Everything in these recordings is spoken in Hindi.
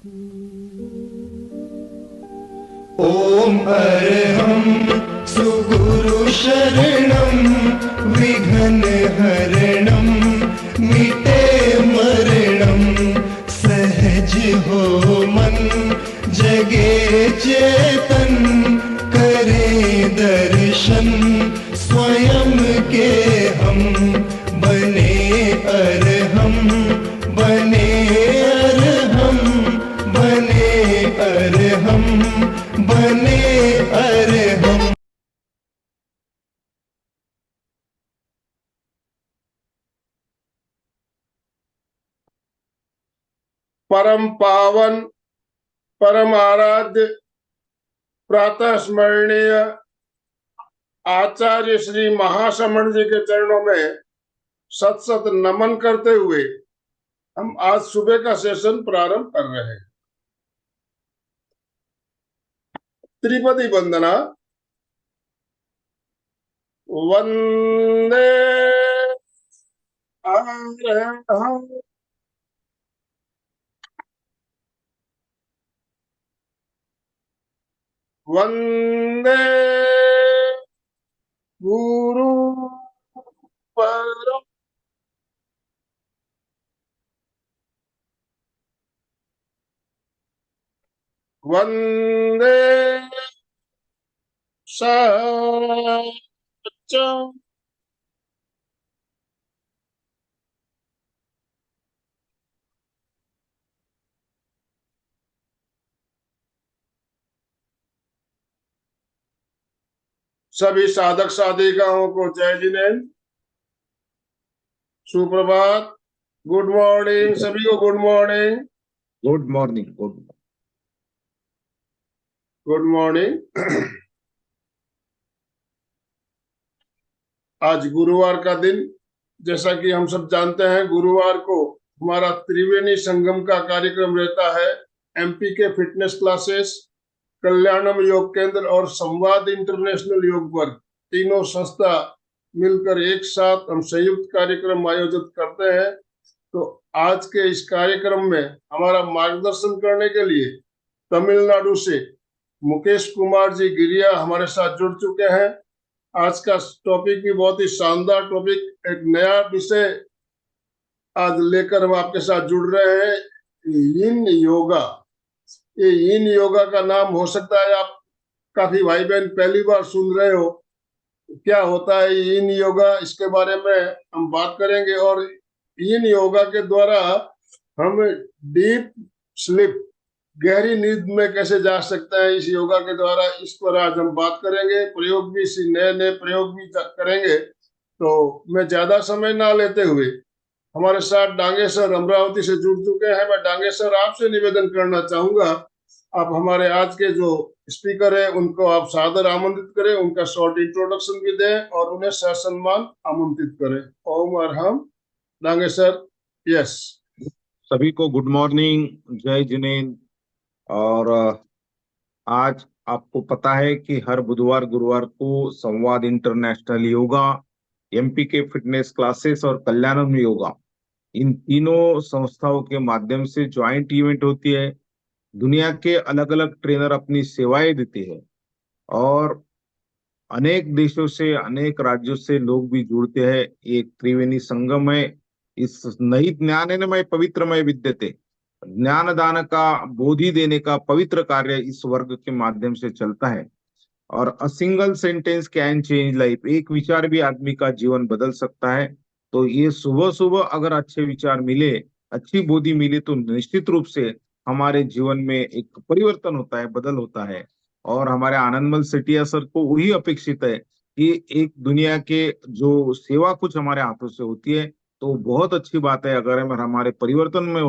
ओम अरहं सुगुरु शरणं विघ्न हरणं मिटे मरणं सहज हो मन जगे चेतन करे दर्शन स्वयं के हम बने अरहं बने अरहं बने अरहं बने अरहं। परम पावन परम आराध्य प्रातः स्मरणीय आचार्य श्री महाश्रमण जी के चरणों में सत सत नमन करते हुए हम आज सुबह का सेशन प्रारंभ कर रहे हैं। त्रिपदी वंदना। वंदे अरहं वंदे गुरु परम वंदे सच्चं सभी साधक साधिकाओं को जय जिनेन्द्र, सुप्रभात, गुड मॉर्निंग। सभी को good morning. Good morning. Good morning. आज गुरुवार का दिन, जैसा कि हम सब जानते हैं, गुरुवार को हमारा त्रिवेणी संगम का कार्यक्रम रहता है। एमपी के फिटनेस क्लासेस, कल्याणम योग केंद्र और संवाद इंटरनेशनल योग वर्ग, तीनों संस्था मिलकर एक साथ हम संयुक्त कार्यक्रम आयोजित करते हैं। तो आज के इस कार्यक्रम में हमारा मार्गदर्शन करने के लिए तमिलनाडु से मुकेश कुमार जी गिरिया हमारे साथ जुड़ चुके हैं। आज का टॉपिक भी बहुत ही शानदार टॉपिक, एक नया विषय आज लेकर हम आपके साथ जुड़ रहे हैं, यिन योगा। ये यिन योगा का नाम हो सकता है आप काफी भाई बहन पहली बार सुन रहे हो। क्या होता है यिन योगा, इसके बारे में हम बात करेंगे। और यिन योगा के द्वारा हम डीप स्लीप, गहरी नींद में कैसे जा सकते हैं इस योगा के द्वारा, इस पर आज हम बात करेंगे। प्रयोग भी, नए नए प्रयोग भी करेंगे। तो मैं ज्यादा समय ना लेते हुए, हमारे साथ डांगे सर अमरावती से जुड़ चुके हैं। मैं डांगे सर आपसे निवेदन करना चाहूंगा, आप हमारे आज के जो स्पीकर है उनको आप सादर आमंत्रित करें, उनका शॉर्ट इंट्रोडक्शन भी दें और उन्हें ससम्मान आमंत्रित करें। ओम अरहम। डांगे सर। यस। सभी को गुड मॉर्निंग, जय जिनेन्द्र। और आज आपको पता है कि हर बुधवार गुरुवार को संवाद इंटरनेशनल योगा, एमपी के फिटनेस क्लासेस और कल्याणम योगा, इन तीनों संस्थाओं के माध्यम से ज्वाइंट इवेंट होती है। दुनिया के अलग अलग ट्रेनर अपनी सेवाएं देते हैं और अनेक देशों से, अनेक राज्यों से लोग भी जुड़ते हैं। एक त्रिवेणी संगम है। इस नई ज्ञानमय पवित्रमय विद्यते, ज्ञान दान का, बोधि देने का पवित्र कार्य इस वर्ग के माध्यम से चलता है। और a single sentence can change life, एक विचार भी आदमी का जीवन बदल सकता है। तो ये सुबह सुबह अगर अच्छे विचार मिले, अच्छी बोधि मिले, तो निश्चित रूप से हमारे जीवन में एक परिवर्तन होता है, बदल होता है। और हमारे आनंदमल सेठिया सर को वही अपेक्षित है कि एक दुनिया के जो सेवा कुछ हमारे हाथों से होती है, तो बहुत अच्छी बात है। अगर हमारे परिवर्तन में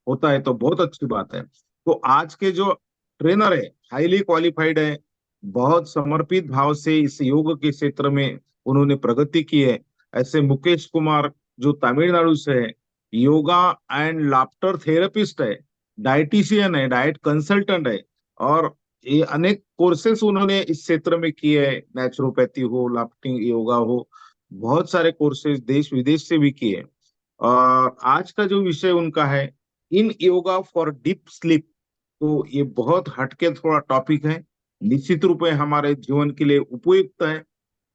होता है तो बहुत अच्छी बात है। तो आज के जो ट्रेनर है, हाईली क्वालिफाइड है, बहुत समर्पित भाव से इस योग के क्षेत्र में उन्होंने प्रगति की है। ऐसे मुकेश कुमार जो तमिलनाडु से है, योगा एंड लाफ्टर थेरेपिस्ट है, डाइटिशियन है, डाइट कंसल्टेंट है, और ये अनेक कोर्सेस उन्होंने इस क्षेत्र में किए हैं। नेचुरोपैथी हो, लाफ्टिंग योगा हो, बहुत सारे कोर्सेज देश विदेश से भी किए। और आज का जो विषय उनका है, yin yoga for deep sleep, तो ये बहुत हटके थोड़ा टॉपिक है, निश्चित रूप में हमारे जीवन के लिए उपयुक्त है।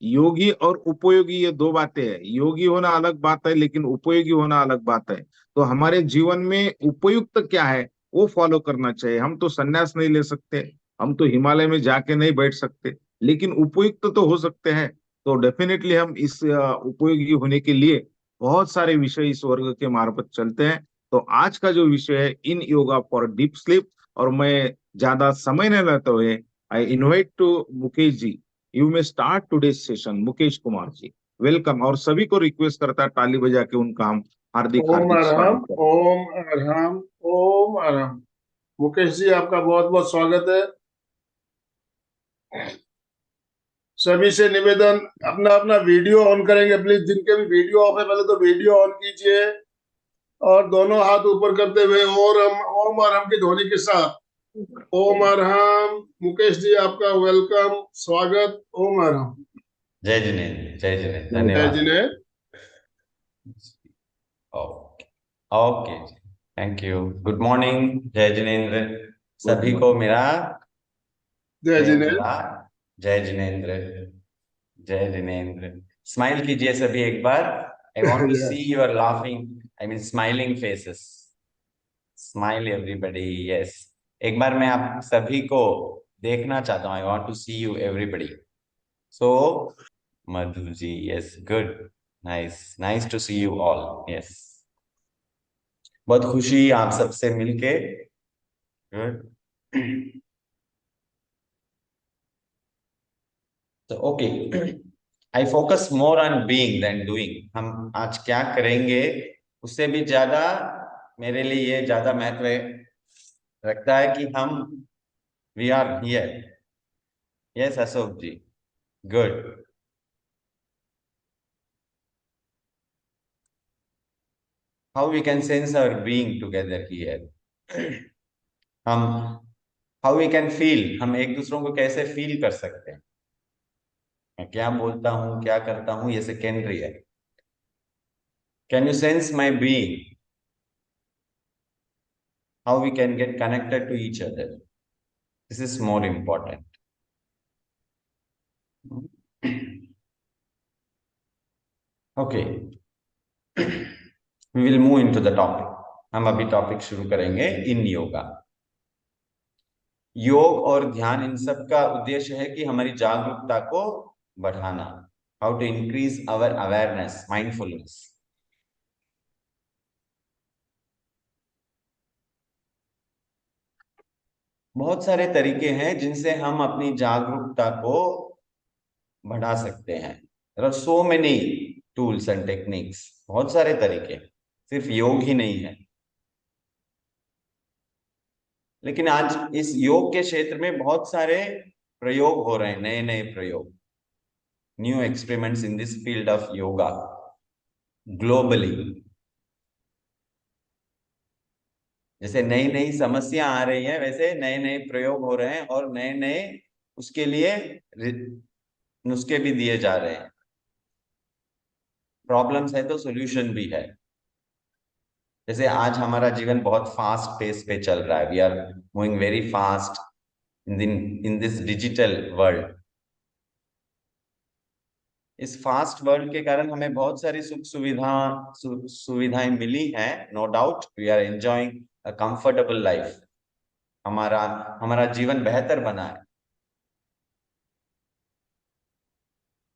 योगी और उपयोगी ये दो बातें हैं, योगी होना अलग बात है लेकिन उपयोगी होना अलग बात है। तो हमारे जीवन में उपयुक्त क्या है वो फॉलो करना चाहिए। हम तो संन्यास नहीं ले सकते, हम तो हिमालय में जाके नहीं बैठ सकते, लेकिन उपयुक्त तो हो सकते हैं। तो डेफिनेटली हम इस उपयोगी होने के लिए बहुत सारे विषय इस वर्ग के मार्फत चलते हैं। तो आज का जो विषय है yin yoga for deep sleep, और मैं ज्यादा समय नहीं लेते हुए I invite to Mukesh ji, you may start today session. Mukesh Kumar ji welcome, और सभी को रिक्वेस्ट करता है ताली बजा के उनका हम हार्दिक ओम हार्दिक अरहम, स्वागत करें। ओम अरहम, ओम अरहम। मुकेश जी, आपका बहुत बहुत स्वागत है। सभी से निवेदन, अपना अपना वीडियो ऑन करेंगे प्लीज। जिनके भी वीडियो ऑफ है पहले तो वीडियो ऑन कीजिए, और दोनों हाथ ऊपर करते हुए और हम ओम अरहम की ध्वनि के साथ ओम अरहम। मुकेश जी, आपका वेलकम, स्वागत। ओम अरहम। जय जिनेन्द्र, जय जिनेन्द्र, जय धन्यवाद। जिने। ओके, ओके जी, थैंक यू। गुड मॉर्निंग, जय जिनेन्द्र। गुड सभी को मॉर्निंग। मेरा जय प्रेम जिने। भरा जय जिनेन्द्र, जय जिनेन्द्र। स्माइल कीजिए सभी एक बार। I want to see your laughing, I mean smiling faces. Smile everybody, yes. एक बार मैं आप सभी को देखना चाहता हूँ। I want to see you everybody. So Madhu ji, yes, good, nice, nice to see you all, yes. बहुत खुशी आप सबसे मिलके। गुड। तो okay, I focus more on being then doing. हम आज क्या करेंगे उससे भी ज्यादा मेरे लिए ये ज्यादा महत्व रखता है कि हम we are here. Yes Ashok ji, good. How we can sense our being together here. हम हाउ वी कैन फील, हम एक दूसरों को कैसे फील कर सकते हैं। मैं क्या बोलता हूँ, क्या करता हूँ, ये सेकेंडरी है। Can you sense my being, how we can get connected to each other, this is more important. Okay, we will move into the topic. हम अभी टॉपिक शुरू करेंगे इन योगा। योग और ध्यान, इन सब का उद्देश्य है कि हमारी जागरूकता को बढ़ाना। How to increase our awareness, mindfulness. बहुत सारे तरीके हैं जिनसे हम अपनी जागरूकता को बढ़ा सकते हैं। There are so many tools and techniques, बहुत सारे तरीके, सिर्फ योग ही नहीं है। लेकिन आज इस योग के क्षेत्र में बहुत सारे प्रयोग हो रहे हैं, नए नए प्रयोग, new experiments in this field of yoga globally. जैसे नई नई समस्या आ रही है, वैसे नए नए प्रयोग हो रहे हैं और नए नए उसके लिए नुस्खे भी दिए जा रहे हैं। प्रॉब्लम्स है तो सॉल्यूशन भी है। जैसे आज हमारा जीवन बहुत फास्ट पेस पे चल रहा है। We are moving very fast in this digital world. इस फास्ट वर्ल्ड के कारण हमें बहुत सारी सुविधाएं मिली हैं। No doubt we are enjoying a comfortable life. हमारा हमारा जीवन बेहतर बना है,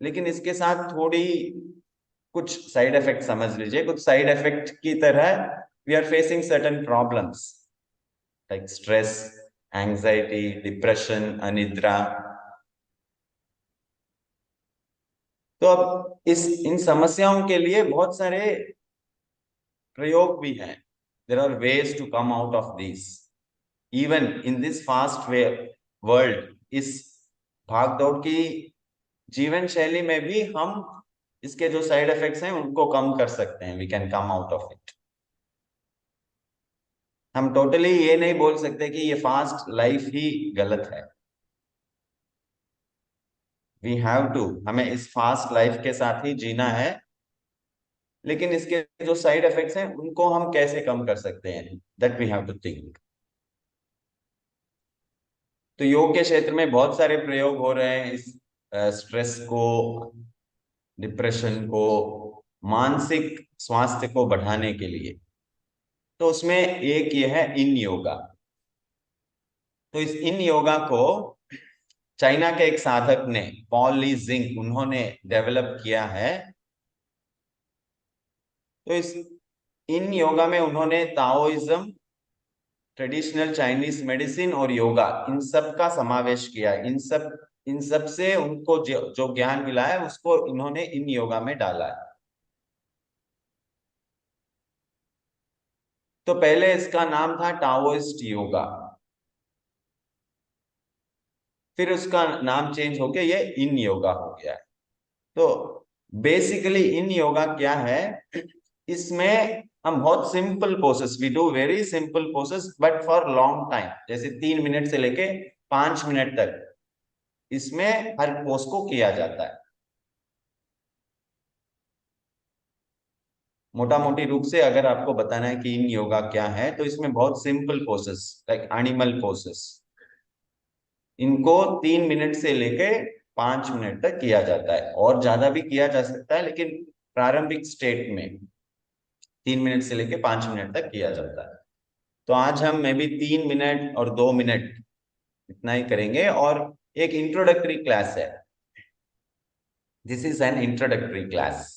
लेकिन इसके साथ थोड़ी कुछ साइड इफेक्ट समझ लीजिए। कुछ साइड इफेक्ट की तरह we are facing certain problems like stress, anxiety, depression, अनिद्रा। तो अब इन समस्याओं के लिए बहुत सारे प्रयोग भी हैं। There are ways to come out of this even in this fast way world. इस भागदौड़ की जीवन शैली में भी हम इसके जो साइड इफेक्ट्स हैं उनको कम कर सकते हैं। We can come out of it. हम टोटली ये नहीं बोल सकते कि ये फास्ट लाइफ ही गलत है। वी हैव टू, हमें इस फास्ट लाइफ के साथ ही जीना है, लेकिन इसके जो साइड इफेक्ट्स हैं उनको हम कैसे कम कर सकते हैं, that we have to think. तो योग के क्षेत्र में बहुत सारे प्रयोग हो रहे हैं इस स्ट्रेस को, डिप्रेशन को, मानसिक स्वास्थ्य को बढ़ाने के लिए। तो उसमें एक ये है इन योगा। तो इस इन योगा को चाइना के एक साधक ने, पॉल ली जिंग, उन्होंने डेवलप किया है। तो इस इन योगा में उन्होंने ताओइज्म, ट्रेडिशनल चाइनीज मेडिसिन और योगा, इन सब का समावेश किया है। इन सब से उनको जो ज्ञान मिला है उसको इन्होंने इन योगा में डाला है। तो पहले इसका नाम था टाओइस्ट योगा, फिर उसका नाम चेंज होके ये इन योगा हो गया है। तो बेसिकली इन योगा क्या है, इसमें हम बहुत simple poses, we do very simple poses but for long time, जैसे 3 मिनट से लेके 5 मिनट तक इसमें हर पोज को किया जाता है। मोटा मोटी रूप से अगर आपको बताना है कि इन योगा क्या है, तो इसमें बहुत simple poses like animal poses, इनको 3 मिनट से लेके 5 मिनट तक किया जाता है, और ज्यादा भी किया जा सकता है, लेकिन प्रारंभिक स्टेट में 3 मिनट से लेके 5 मिनट तक किया जाता है। तो आज हम मे बी 3 मिनट और 2 मिनट इतना ही करेंगे, और एक इंट्रोडक्टरी क्लास है। This is an introductory class.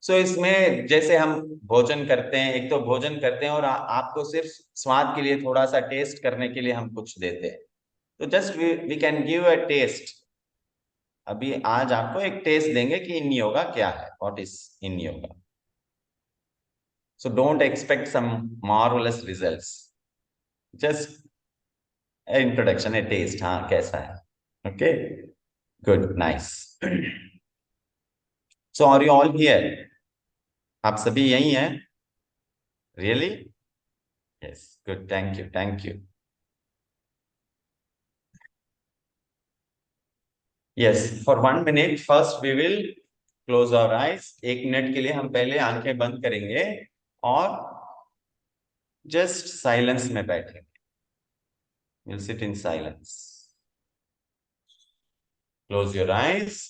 So इसमें जैसे हम भोजन करते हैं, एक तो भोजन करते हैं और आपको सिर्फ स्वाद के लिए, थोड़ा सा टेस्ट करने के लिए हम कुछ देते हैं। तो just we can give a taste. अभी आज आपको एक टेस्ट देंगे कि इन योगा क्या है, what is yin yoga. So don't expect some marvellous results, just introduction, a taste, हाँ कैसा है। Okay, good, nice. So are you all here? आप सभी यही हैं? Really? Yes, good, thank you, thank you. Yes, for 1 minute first we will close our eyes. 1 minute के लिए हम पहले आंखें बंद करेंगे और जस्ट साइलेंस में बैठेंगे। We'll sit in silence. Close your eyes.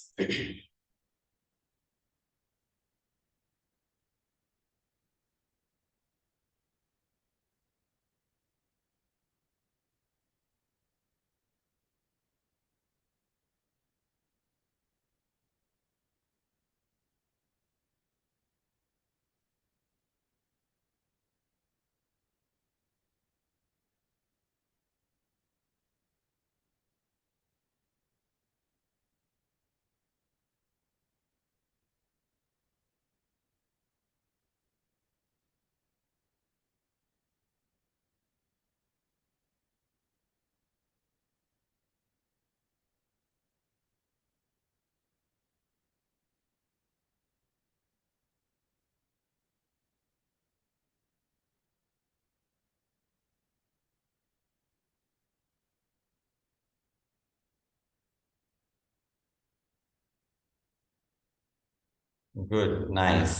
Good, nice.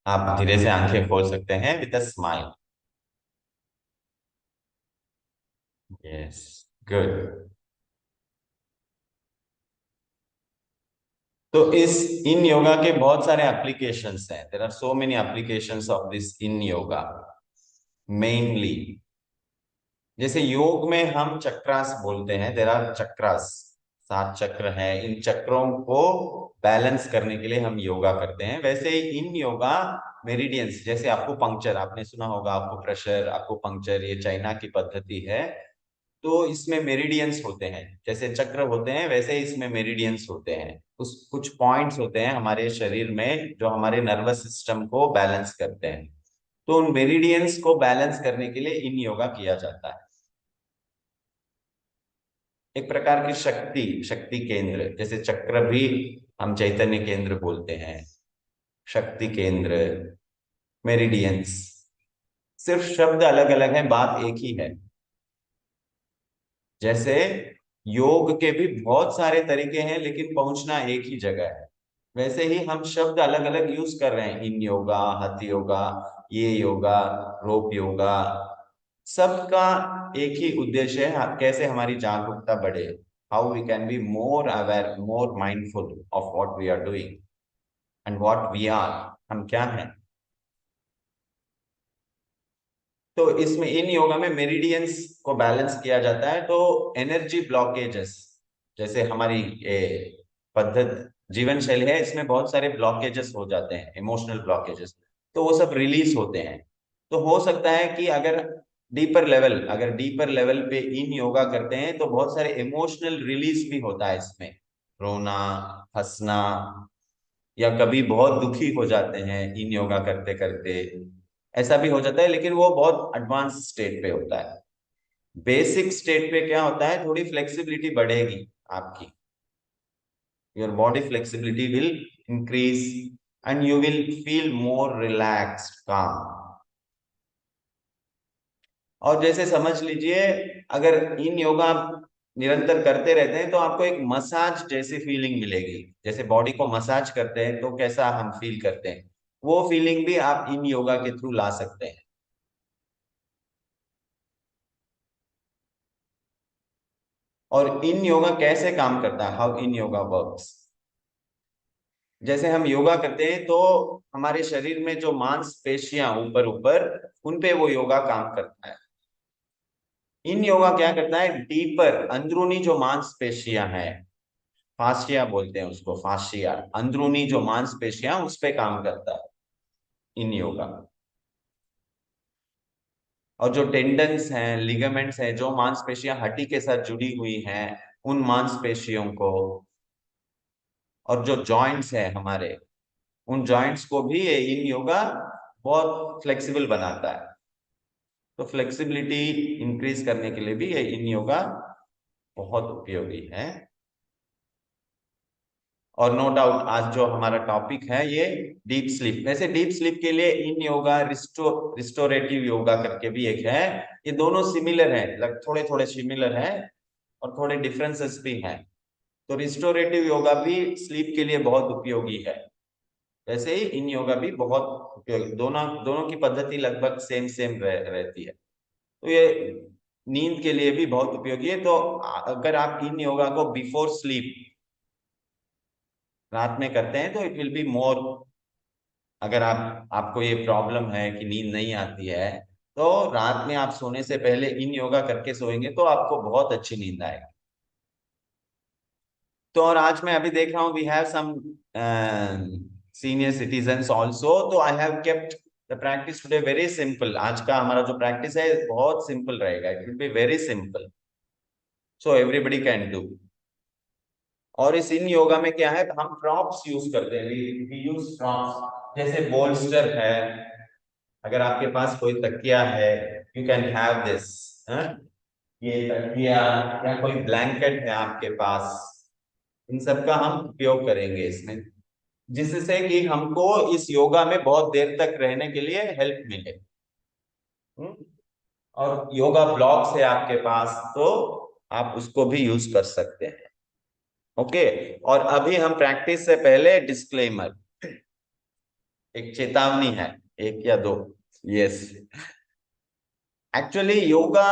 आप धीरे से आंखें खोल सकते हैं with a smile. Yes, good. तो इस इन योगा के बहुत सारे एप्लीकेशंस हैं। There are so many applications of this yin yoga. Mainly जैसे योग में हम चक्रास बोलते हैं, देयर आर चक्रास, 7 चक्र हैं। इन चक्रों को बैलेंस करने के लिए हम योगा करते हैं। वैसे ही इन योगा मेरिडियंस, जैसे आपको पंक्चर, आपने सुना होगा, आपको प्रेशर, आपको पंक्चर, ये चाइना की पद्धति है। तो इसमें मेरिडियंस होते हैं, जैसे चक्र होते हैं वैसे ही इसमें मेरिडियंस होते हैं। कुछ पॉइंट्स होते हैं हमारे शरीर में जो हमारे नर्वस सिस्टम को बैलेंस करते हैं। तो उन मेरिडियंस को बैलेंस करने के लिए इन योगा किया जाता है। एक प्रकार की शक्ति केंद्र, जैसे चक्र भी हम चैतन्य केंद्र बोलते हैं, शक्ति केंद्र, मेरिडियंस, सिर्फ शब्द अलग अलग हैं, बात एक ही है। जैसे योग के भी बहुत सारे तरीके हैं लेकिन पहुंचना एक ही जगह है, वैसे ही हम शब्द अलग अलग यूज कर रहे हैं। इन योगा, हथ योगा, ये योगा, रोप योगा, सबका एक ही उद्देश्य है, कैसे हमारी जागरूकता बढ़े, how we can be more aware, more mindful of what we are doing and what we are, हम क्या हैं। तो इसमें इन योगा में मेरिडियंस को बैलेंस किया जाता है। तो एनर्जी ब्लॉकेजेस, जैसे हमारी पद्धत जीवन शैली है, इसमें बहुत सारे ब्लॉकेजेस हो जाते हैं, इमोशनल ब्लॉकेजेस, तो वो सब रिलीज होते हैं। तो हो सकता है कि अगर डीपर लेवल पे इन योगा करते हैं तो बहुत सारे इमोशनल रिलीज भी होता है इसमें, रोना, हंसना, या कभी बहुत दुखी हो जाते हैं इन योगा करते करते, ऐसा भी हो जाता है। लेकिन वो बहुत एडवांस स्टेट पे होता है। बेसिक स्टेट पे क्या होता है, थोड़ी फ्लेक्सिबिलिटी बढ़ेगी आपकी, your body flexibility will increase and you will feel more relaxed, काम। और जैसे समझ लीजिए, अगर इन योगा आप निरंतर करते रहते हैं तो आपको एक मसाज जैसी फीलिंग मिलेगी। जैसे बॉडी को मसाज करते हैं तो कैसा हम फील करते हैं, वो फीलिंग भी आप इन योगा के थ्रू ला सकते हैं। और इन योगा कैसे काम करता है, हाउ इन योगा वर्क्स, जैसे हम योगा करते हैं तो हमारे शरीर में जो मांसपेशियां ऊपर ऊपर, उन पे वो योगा काम करता है। इन योगा क्या करता है, डीपर अंदरूनी जो मांसपेशियां हैं, फास्टिया बोलते हैं उसको, फास्टिया, अंदरूनी जो मांसपेशियां, उस पे काम करता है इन योगा। और जो टेंडन्स हैं, लिगामेंट्स हैं, जो मांसपेशियां हड्डी के साथ जुड़ी हुई हैं, उन मांसपेशियों को, और जो जॉइंट्स है हमारे, उन जॉइंट्स को भी ये इन योगा बहुत फ्लेक्सिबल बनाता है। तो फ्लेक्सिबिलिटी इंक्रीज करने के लिए भी ये इन योगा बहुत उपयोगी है। और नो डाउट आज जो हमारा टॉपिक है ये डीप स्लीप। वैसे डीप स्लीप के लिए इन योगा, रिस्टोरेटिव योगा करके भी एक है, ये दोनों सिमिलर है, थोड़े थोड़े सिमिलर है और थोड़े डिफरेंसेस भी हैं। तो रिस्टोरेटिव योगा भी स्लीप के लिए बहुत उपयोगी है, वैसे ही इन योगा भी बहुत उपयोगी, दोनों दोनों की पद्धति लगभग सेम सेम रहती है। तो ये नींद के लिए भी बहुत उपयोगी है। तो अगर आप इन योगा को बिफोर स्लीप रात में करते हैं तो इट विल बी मोर, अगर आपको ये प्रॉब्लम है कि नींद नहीं आती है, तो रात में आप सोने से पहले इन योगा करके सोएंगे तो आपको बहुत अच्छी नींद आएगी। तो और आज मैं अभी देख रहा हूँ we have some senior citizens also, तो I have kept the practice today very simple. आज का हमारा जो प्रैक्टिस है बहुत सिंपल रहेगा, it will be very simple, so everybody can do. और इस इन योगा में क्या है, हम प्रॉप्स यूज करते हैं, वी यूज प्रॉप्स, जैसे बोल्स्टर है, अगर आपके पास कोई तकिया है, यू कैन हैव दिस, ये तकिया या कोई ब्लैंकेट है आपके पास, इन सब का हम उपयोग करेंगे इसमें, जिससे कि हमको इस योगा में बहुत देर तक रहने के लिए हेल्प मिले। और योगा ब्लॉक्स है आपके पास तो आप उसको भी यूज कर सकते हैं। ओके, और अभी हम प्रैक्टिस से पहले डिस्क्लेमर, एक चेतावनी है, एक या दो। यस, एक्चुअली योगा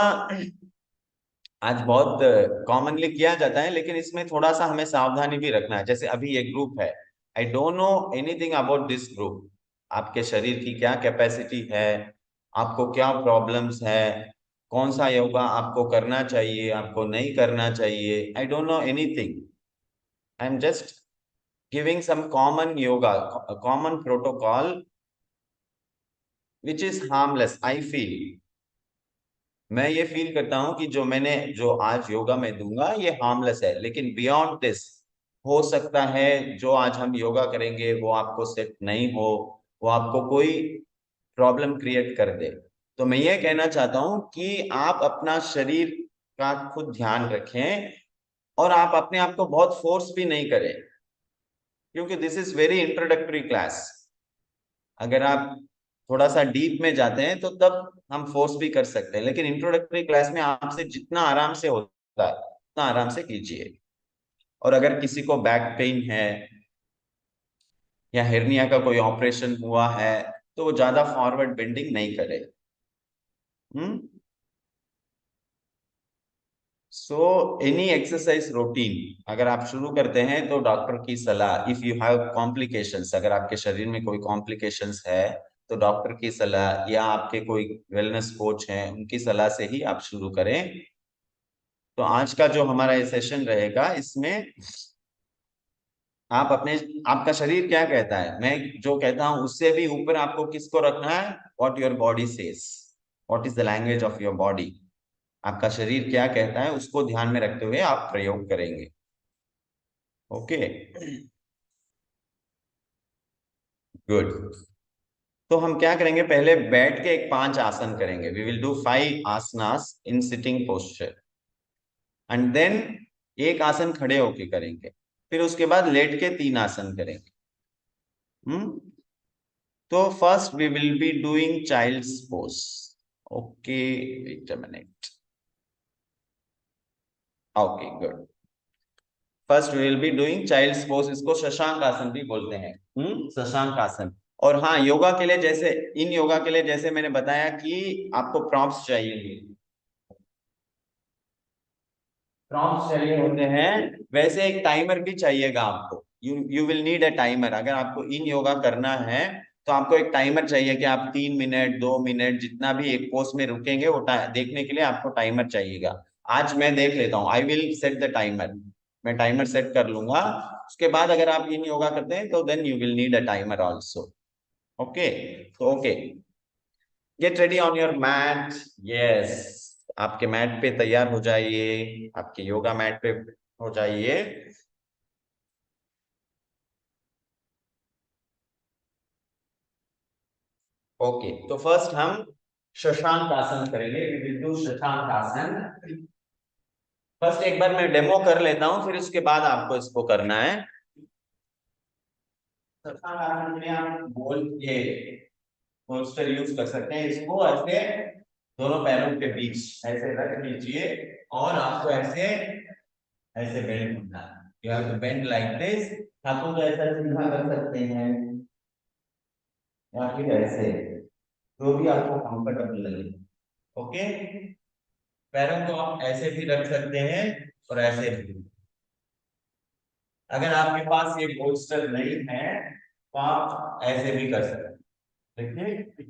आज बहुत कॉमनली किया जाता है, लेकिन इसमें थोड़ा सा हमें सावधानी भी रखना है। जैसे अभी एक ग्रुप है, आई don't know anything about this group, आपके शरीर की क्या कैपेसिटी है, आपको क्या प्रॉब्लम्स है, कौन सा योगा आपको करना चाहिए, आपको नहीं करना चाहिए, I don't know anything. I am just giving some common yoga, common protocol which is harmless. I feel, मैं ये फील करता हूं कि जो आज योगा में दूंगा ये हार्मलेस है, लेकिन बियॉन्ड दिस हो सकता है जो आज हम योगा करेंगे वो आपको सेट नहीं हो, वो आपको कोई प्रॉब्लम क्रिएट कर दे। तो मैं ये कहना चाहता हूं कि आप अपना शरीर का खुद ध्यान रखें और आप अपने आप को बहुत फोर्स भी नहीं करें, क्योंकि this is very introductory class. अगर आप थोड़ा सा डीप में जाते हैं तो तब हम फोर्स भी कर सकते हैं, लेकिन इंट्रोडक्टरी क्लास में आपसे जितना आराम से होता है उतना आराम से कीजिए। और अगर किसी को बैक पेन है या हेर्निया का कोई ऑपरेशन हुआ है तो वो ज्यादा फॉरवर्ड बेंडिंग नहीं करे। सो एनी एक्सरसाइज रूटीन अगर आप शुरू करते हैं तो डॉक्टर की सलाह, इफ यू हैव कॉम्प्लिकेशंस, अगर आपके शरीर में कोई कॉम्प्लिकेशंस है तो डॉक्टर की सलाह या आपके कोई वेलनेस कोच हैं उनकी सलाह से ही आप शुरू करें। तो आज का जो हमारा ये सेशन रहेगा इसमें आप अपने, आपका शरीर क्या कहता है, मैं जो कहता हूं उससे भी ऊपर आपको किसको रखना है, what your body says, what is the language of your body. आपका शरीर क्या कहता है उसको ध्यान में रखते हुए आप प्रयोग करेंगे। Okay, good. तो हम क्या करेंगे, पहले बैठ के एक 5 आसन करेंगे। वी विल डू 5 आसनास in sitting posture and then एक आसन खड़े होके करेंगे, फिर उसके बाद लेट के 3 आसन करेंगे। तो first we will be doing child's pose. Okay, wait a minute. Okay, good. First we will be doing child's pose, इसको शशांक आसन भी बोलते हैं। शशांक आसन। और हाँ, योगा के लिए जैसे, इन योगा के लिए जैसे मैंने बताया कि आपको प्रॉम्प्ट्स चाहिए, प्रॉम्प्ट्स चाहिए होते हैं, वैसे एक टाइमर भी चाहिएगा आपको। You will need a timer. अगर आपको इन योगा करना है तो आपको एक टाइमर चाहिए कि आप 3 मिनट 2 मिनट जितना भी एक पोज में रुकेंगे वो देखने के लिए आपको टाइमर चाहिएगा। आज मैं देख लेता हूँ, I will set the timer, मैं टाइमर सेट कर लूंगा। उसके बाद अगर आप इन योगा करते हैं तो then you will need a timer also. Okay, तो okay, get ready on your mat. Yes, आपके मैट पे तैयार हो जाइए, आपके योगा मैट पे हो जाइए। ओके, तो फर्स्ट हम शशांक आसन करेंगे। वी विल डू शशांक आसन। फर्स्ट एक बार मैं डेमो कर लेता हूं, फिर उसके बाद आपको इसको करना है। शशांक आसन में आप गोल के पोस्टर यूज कर सकते हैं। इसको ऐसे दोनों पैरों के बीच ऐसे रख लीजिए और आपको ऐसे ऐसे बेंड करना है। You have to bend like this. हाथों को ऐसा सीधा कर सकते हैं या फिर ऐसे, जो भी आपको कंफर्टेबल लगे। ओके, पैरों को आप ऐसे भी रख सकते हैं और ऐसे भी। अगर आपके पास ये पोस्टर नहीं है तो आप ऐसे भी कर सकते हैं। देखिए,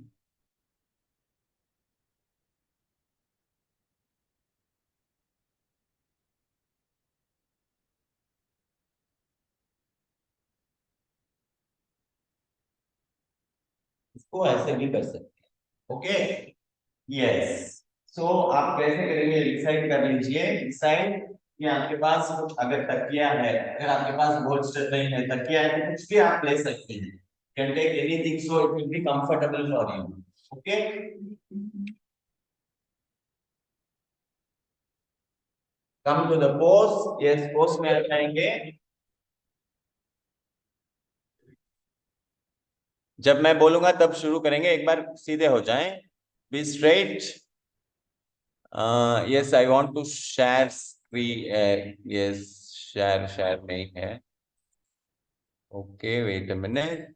इसको ऐसे भी कर सकते हैं। Okay, yes. सो आप कैसे करेंगे, डिसाइड कर लीजिए। डिसाइड कि आपके पास कुछ, अगर तकिया है, अगर आपके पास पोस्टर नहीं है, तकिया है, तो कुछ भी आप ले सकते हैं। Can take anything so it will be comfortable for you. Okay, come to the pose. Yes, pose में आ जाएंगे। जब मैं बोलूंगा तब शुरू करेंगे, एक बार सीधे हो जाएं। Be straight. Yes, I want to share screen. Yes, share नहीं है। Okay, wait a minute.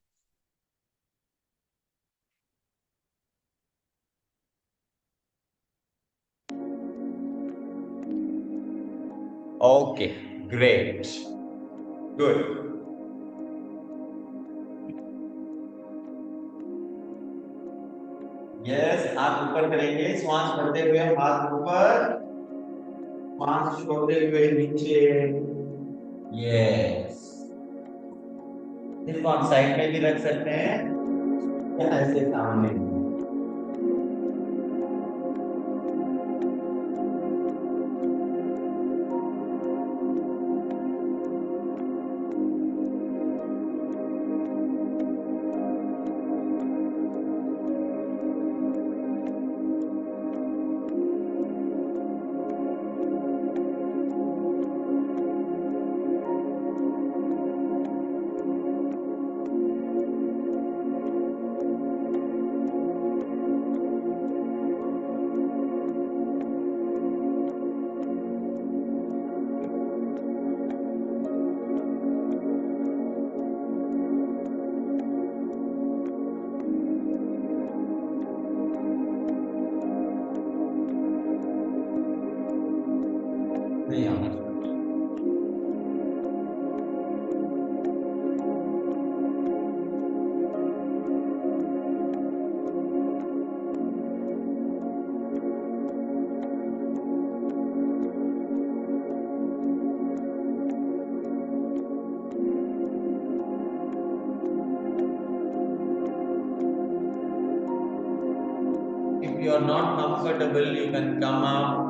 Okay, great, good. Yes, हाथ ऊपर करेंगे, श्वास भरते हुए हाथ ऊपर, श्वास छोड़ते हुए नीचे। यस, इसको आप साइड में भी रख सकते हैं या ऐसे सामने। नहीं आना। If you are not comfortable, you can come up.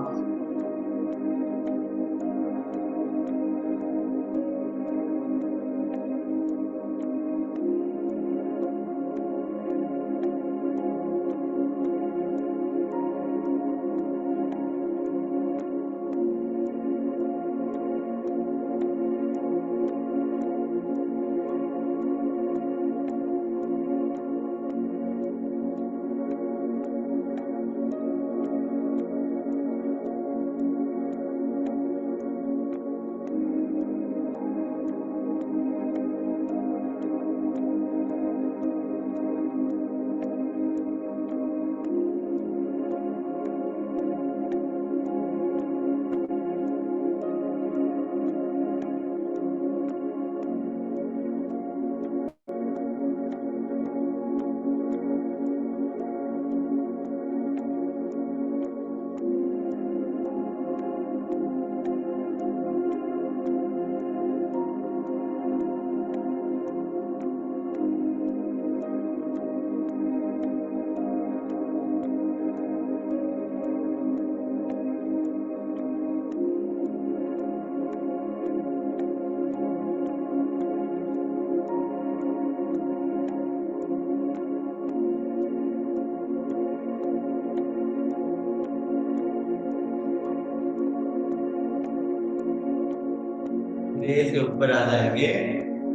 धीरे से ऊपर आ जाएंगे.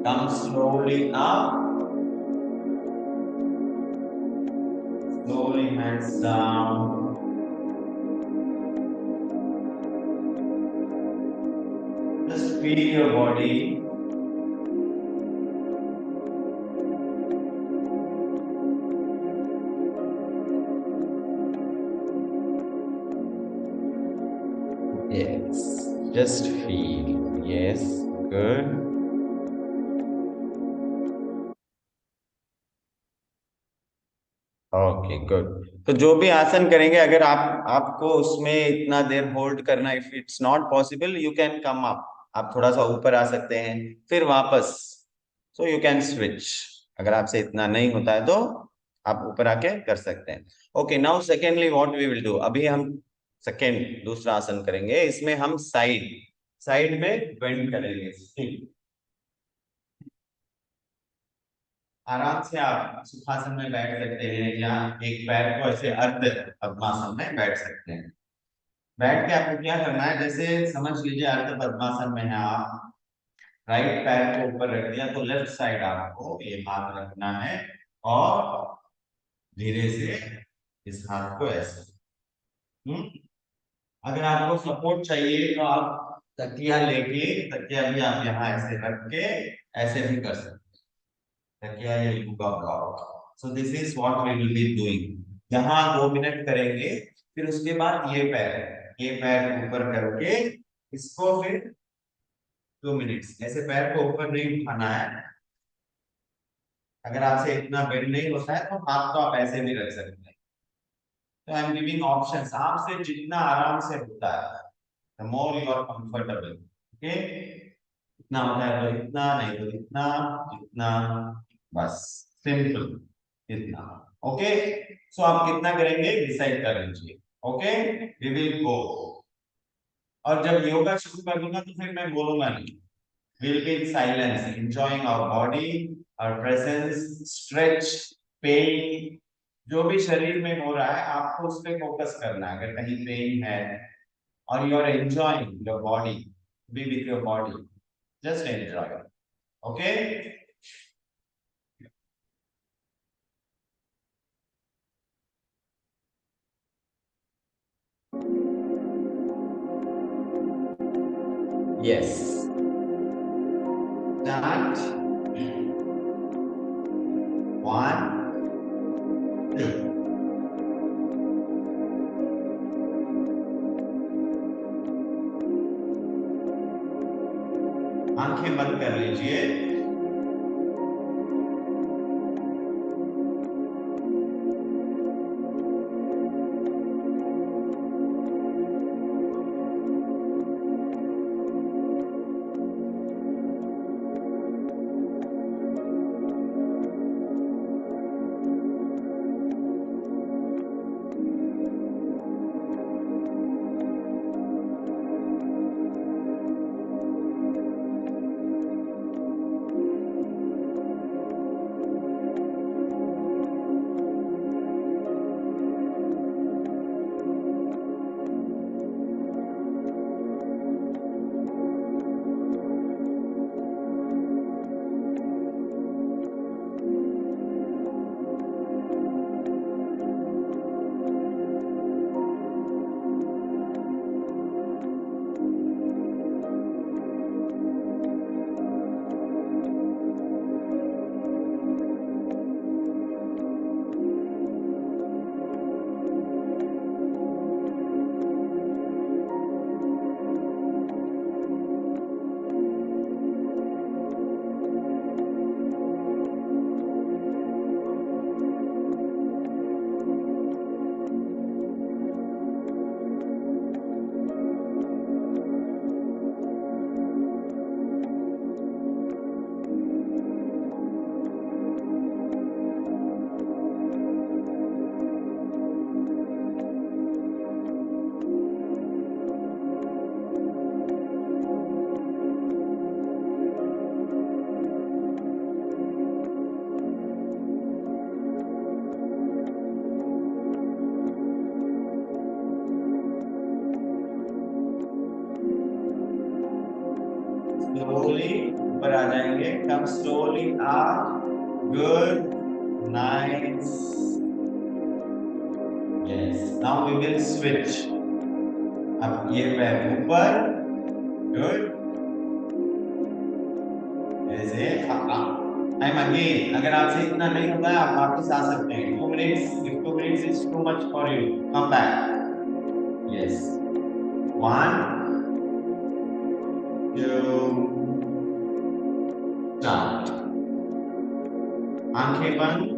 Come slowly up. Slowly hands down. Just feel your body. Yes, just feel. Yes, good. Okay good. तो जो भी आसन करेंगे, अगर आपको उसमें इतना देर होल्ड करना, if it's not possible, you can come up. आप थोड़ा सा ऊपर आ सकते हैं, फिर वापस. So you can switch. अगर आपसे इतना नहीं होता है तो आप ऊपर आके कर सकते हैं. Okay, now secondly what we will do. अभी हम दूसरा आसन करेंगे. इसमें हम साइड में बेंड करेंगे. आराम से आप सुखासन में बैठ सकते हैं, या एक पैर को ऐसे अर्ध पद्मासन में बैठ सकते हैं. बैठ के आपको क्या करना है, जैसे समझ लीजिए अर्ध पद्मासन में है आप, राइट पैर को ऊपर रख दिया, तो लेफ्ट साइड आपको ये हाथ रखना है और धीरे से इस हाथ को ऐसे. अगर आपको सपोर्ट चाहिए तो आप तकिया लेके, तकिया भी आप यहाँ ऐसे रख के ऐसे भी कर सकते हैं. तकिया या yoga block. So this is what we will be doing. यहाँ 2 मिनट करेंगे, फिर उसके बाद ये पैर ऊपर करके इसको फिर 2 मिनट ऐसे पैर को ऊपर नहीं उठाना है. अगर आपसे इतना बेंड नहीं होता है तो हाथ तो आप ऐसे भी रख सकते हैं. तो आई एम गिविंग ऑप्शंस. आपसे जितना आराम से होता है, the more you are comfortable. Okay, इतना होता है तो इतना, नहीं तो इतना, बस सिंपल इतना. ओके, सो आप कितना करेंगे डिसाइड कर लीजिए. Okay, we will go. और जब योगा शुरू कर दूंगा तो फिर मैं बोलूंगा नहीं. We'll be in silence, enjoying our body, our presence, stretch, pain. जो भी शरीर में हो रहा है आपको उस पर फोकस करना है. अगर कहीं पेन है और you are enjoying your body, be with your body, just enjoy. Okay. Yes. Start. 1, 2. आंखें बंद कर लीजिए। Slowly ऊपर आ जाएंगे. Come slowly up. Good. Nice. Yes. Now we will switch. अब ये पैर ऊपर. Good. ऐसे. I'm again. अगर आपसे इतना नहीं होता है आप वापस आ सकते हैं. 2 minutes. If 2 minutes is too much for you, come back. Yes. 1, 2. Start. आंखें बंद.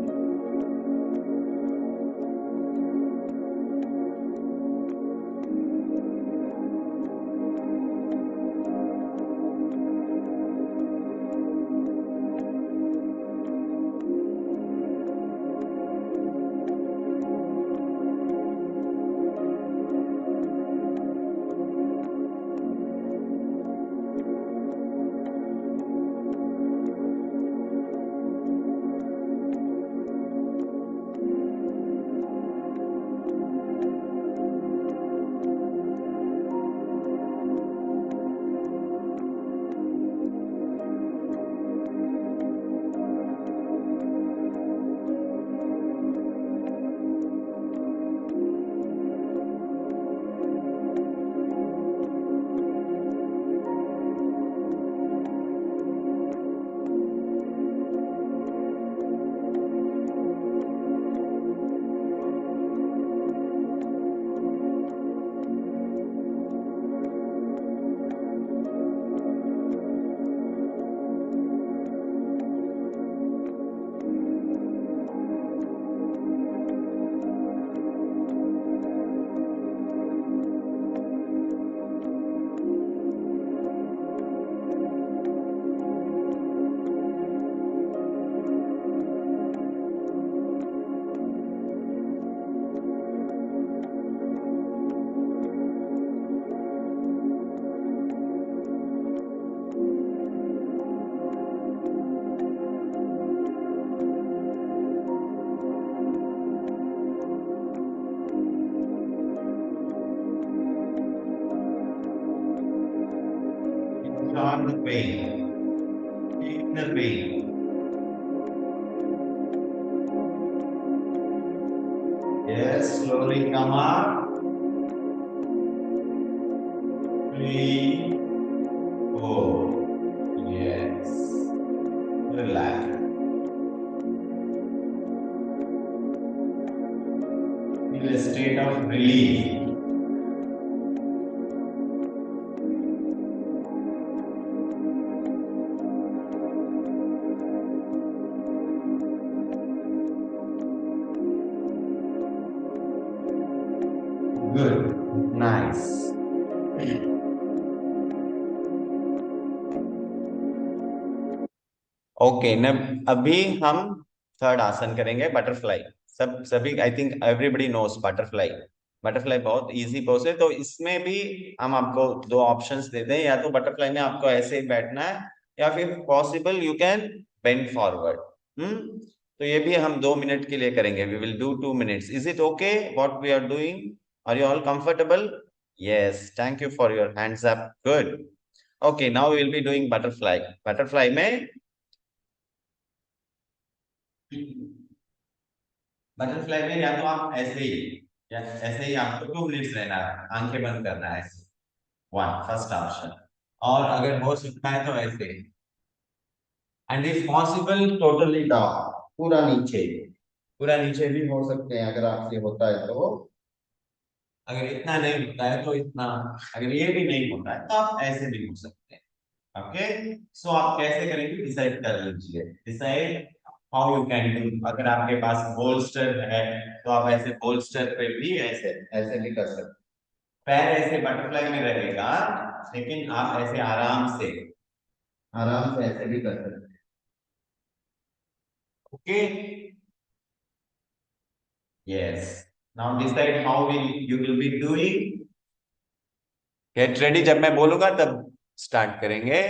On the pain. Feel the pain. Yes, slowly come up. 3, 4. Yes. Relax. Feel a state of relief. Good. Nice. Okay न अभी हम थर्ड आसन करेंगे बटरफ्लाई। सभी I think everybody knows butterfly. Butterfly बहुत इजी पोज है, तो इसमें भी हम आपको दो ऑप्शंस देते हैं, या तो बटरफ्लाई में आपको ऐसे ही बैठना है या फिर possible you can bend forward. तो ये भी हम 2 मिनट के लिए करेंगे। We will do 2 minutes. Is it okay what we are doing? Are you all comfortable? Yes, thank you for your hands up. Good. Okay, now we will be doing butterfly. Butterfly में बटरफ्लाई में या तो आप ऐसे ही, या ऐसे ही आपको 2 मिनट्स रहना है, आंखें बंद करना है ऐसे। One first option. और अगर हो सकता है तो ऐसे, and if possible totally down, पूरा नीचे। पूरा नीचे भी हो सकते हैं अगर आपसे होता है तो। अगर इतना नहीं होता है तो इतना। अगर ये भी नहीं होता है तो आप ऐसे भी हो सकते हैं। ओके, सो आप कैसे करेंगे डिसाइड कर लीजिए। Decide how you can do. अगर आपके पास बोल्स्टर है तो आप ऐसे बोल्स्टर पे भी ऐसे ऐसे भी कर सकते हैं। पैर ऐसे बटरफ्लाई में रहेगा, लेकिन आप ऐसे आराम से ऐसे भी कर सकते हैं। Okay, yes. Now decide how you will be doing. Get ready, जब मैं बोलूंगा तब स्टार्ट करेंगे।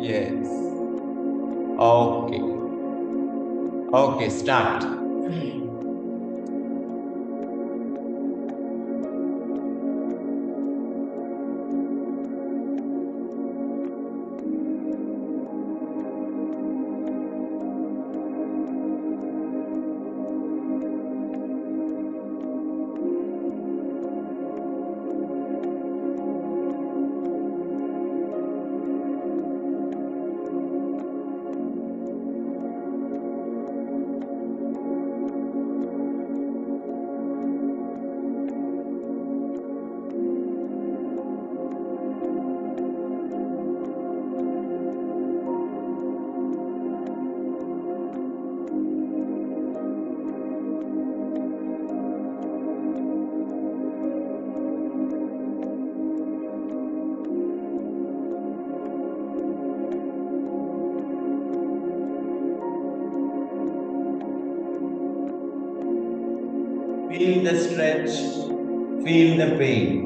Yes. Okay. Okay, start. Feel the stretch, feel the pain.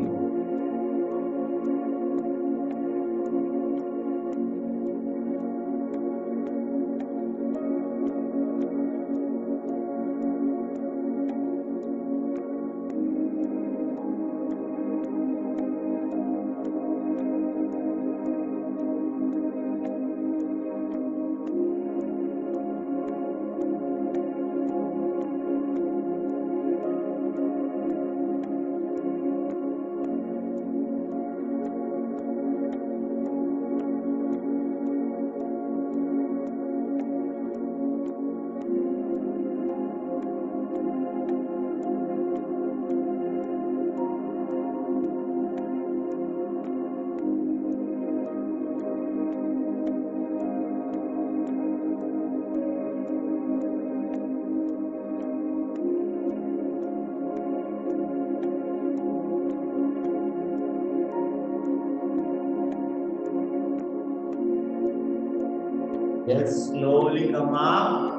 Yes, slowly come up.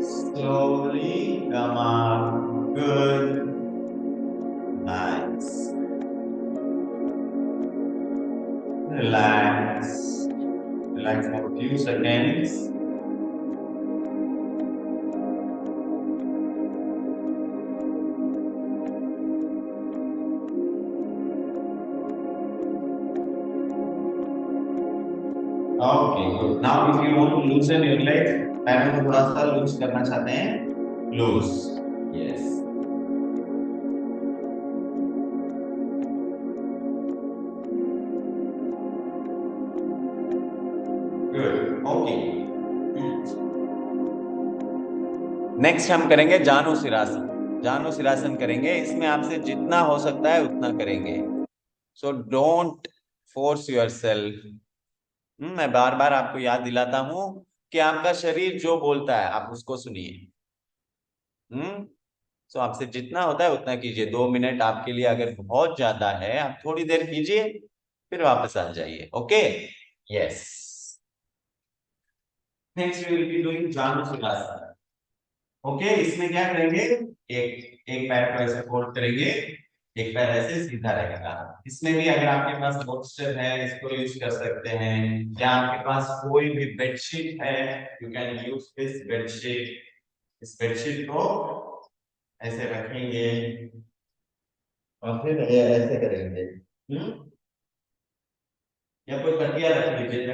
Slowly come up. Good. Nice. Relax. Relax for a few seconds. Okay, good. Now if you want to loosen your legs, पैरों को थोड़ा सा लूज करना चाहते हैं, loose. Yes. Good. Okay. Next हम करेंगे जानु सिरासन। जानु सिरासन करेंगे, इसमें आपसे जितना हो सकता है उतना करेंगे। So don't force yourself. मैं बार बार आपको याद दिलाता हूं कि आपका शरीर जो बोलता है आप उसको सुनिए। सो आपसे जितना होता है उतना कीजिए। 2 मिनट आपके लिए अगर बहुत ज्यादा है, आप थोड़ी देर कीजिए, फिर वापस आ जाइए। Okay, yes. Next we will be doing Janusirasana. Okay, इसमें क्या करेंगे, एक एक पैर को ऐसे फोल्ड करेंगे, एक पैर ऐसे सीधा रहेगा। इसमें भी अगर आपके पास बोल्स्टर है, इसको यूज कर सकते हैं, या आपके पास कोई भी बेडशीट है, you can use this bedsheet. इस बेडशीट को ऐसे रखेंगे और फिर ये ऐसे करेंगे। या कोई तकिया रख लीजिए,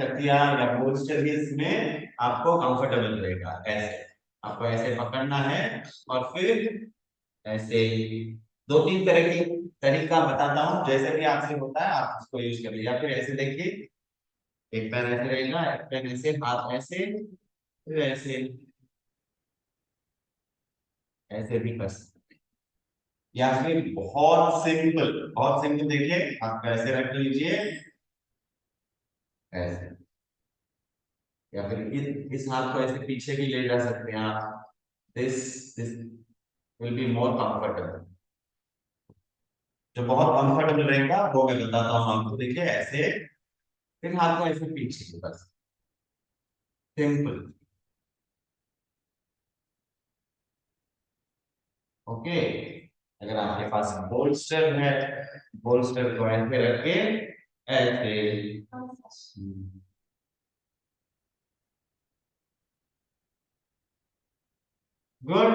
तकिया या बोल्स्टर भी इसमें आपको कंफर्टेबल रहेगा। ऐसे आपको ऐसे पकड़ना है और फिर ऐसे 2-3 तरह की तरीका बताता हूँ, जैसे भी आपसे होता है आप इसको यूज कर लीजिए। या फिर ऐसे देखिए, एक पैर ऐसे रहेगा, एक पैर ऐसे, हाथ ऐसे, फिर ऐसे, ऐसे भी कर सकते हैं। या फिर बहुत सिंपल देखिए, आप ऐसे रख लीजिए ऐसे, या फिर इस हाथ को ऐसे पीछे भी ले जा सकते हैं आप। This will be more comfortable. जो बहुत कंफर्टेबल रहेगा वो मैं बताता हूँ आपको। देखिए ऐसे, फिर हाथ को ऐसे पीछे, बस सिंपल। ओके, अगर आपके पास बोल्स्टर है, बोल्स्टर को ऐसे रख के ऐसे, गुड।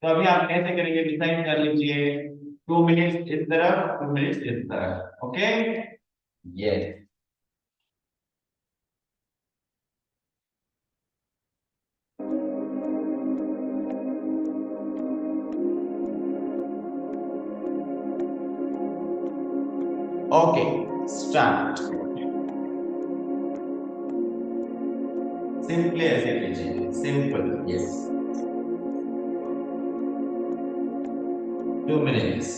तो अभी आप कैसे करेंगे डिसाइड कर लीजिए। 2 मिनट इस तरफ, 2 मिनट इस तरफ। Okay, yes. Okay, start. Simply ऐसे कीजिए, सिंपल, यस। 2 minutes।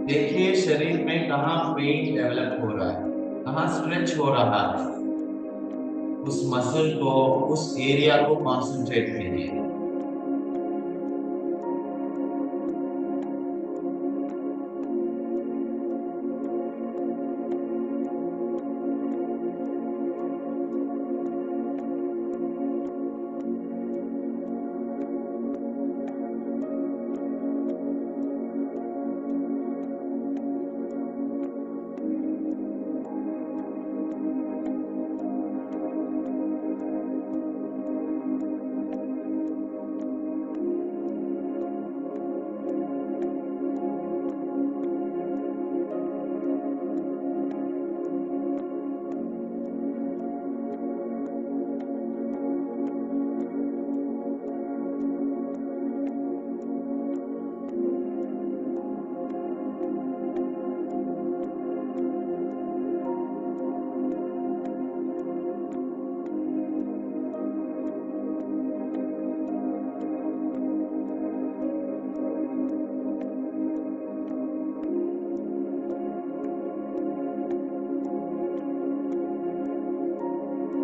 देखिए शरीर में कहाँ पेन डेवलप हो रहा है, कहाँ स्ट्रेच हो रहा है, उस मसल को, उस एरिया को कॉन्सेंट्रेट कीजिए।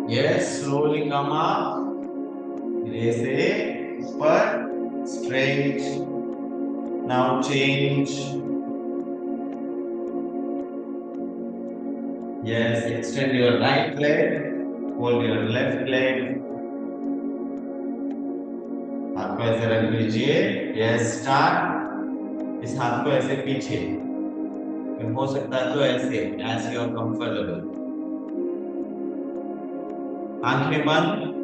Yes, slowly come up. धीरे से ऊपर, straight. Now change. Yes, extend your right leg, hold your left leg. हाथ हाथ को ऐसे रख लीजिए, यस स्टार्ट। इस हाथ को ऐसे पीछे, हो सकता है तो ऐसे, एज यू आर कंफर्टेबल। आंखें बंद।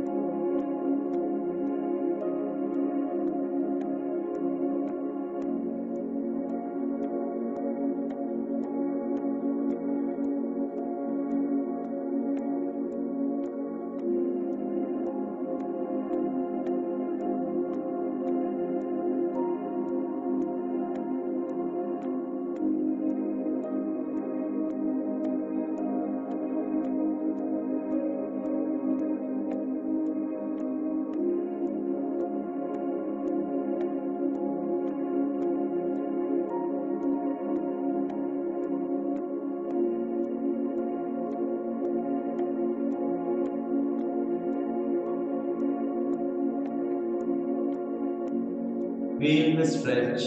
Feel the stretch.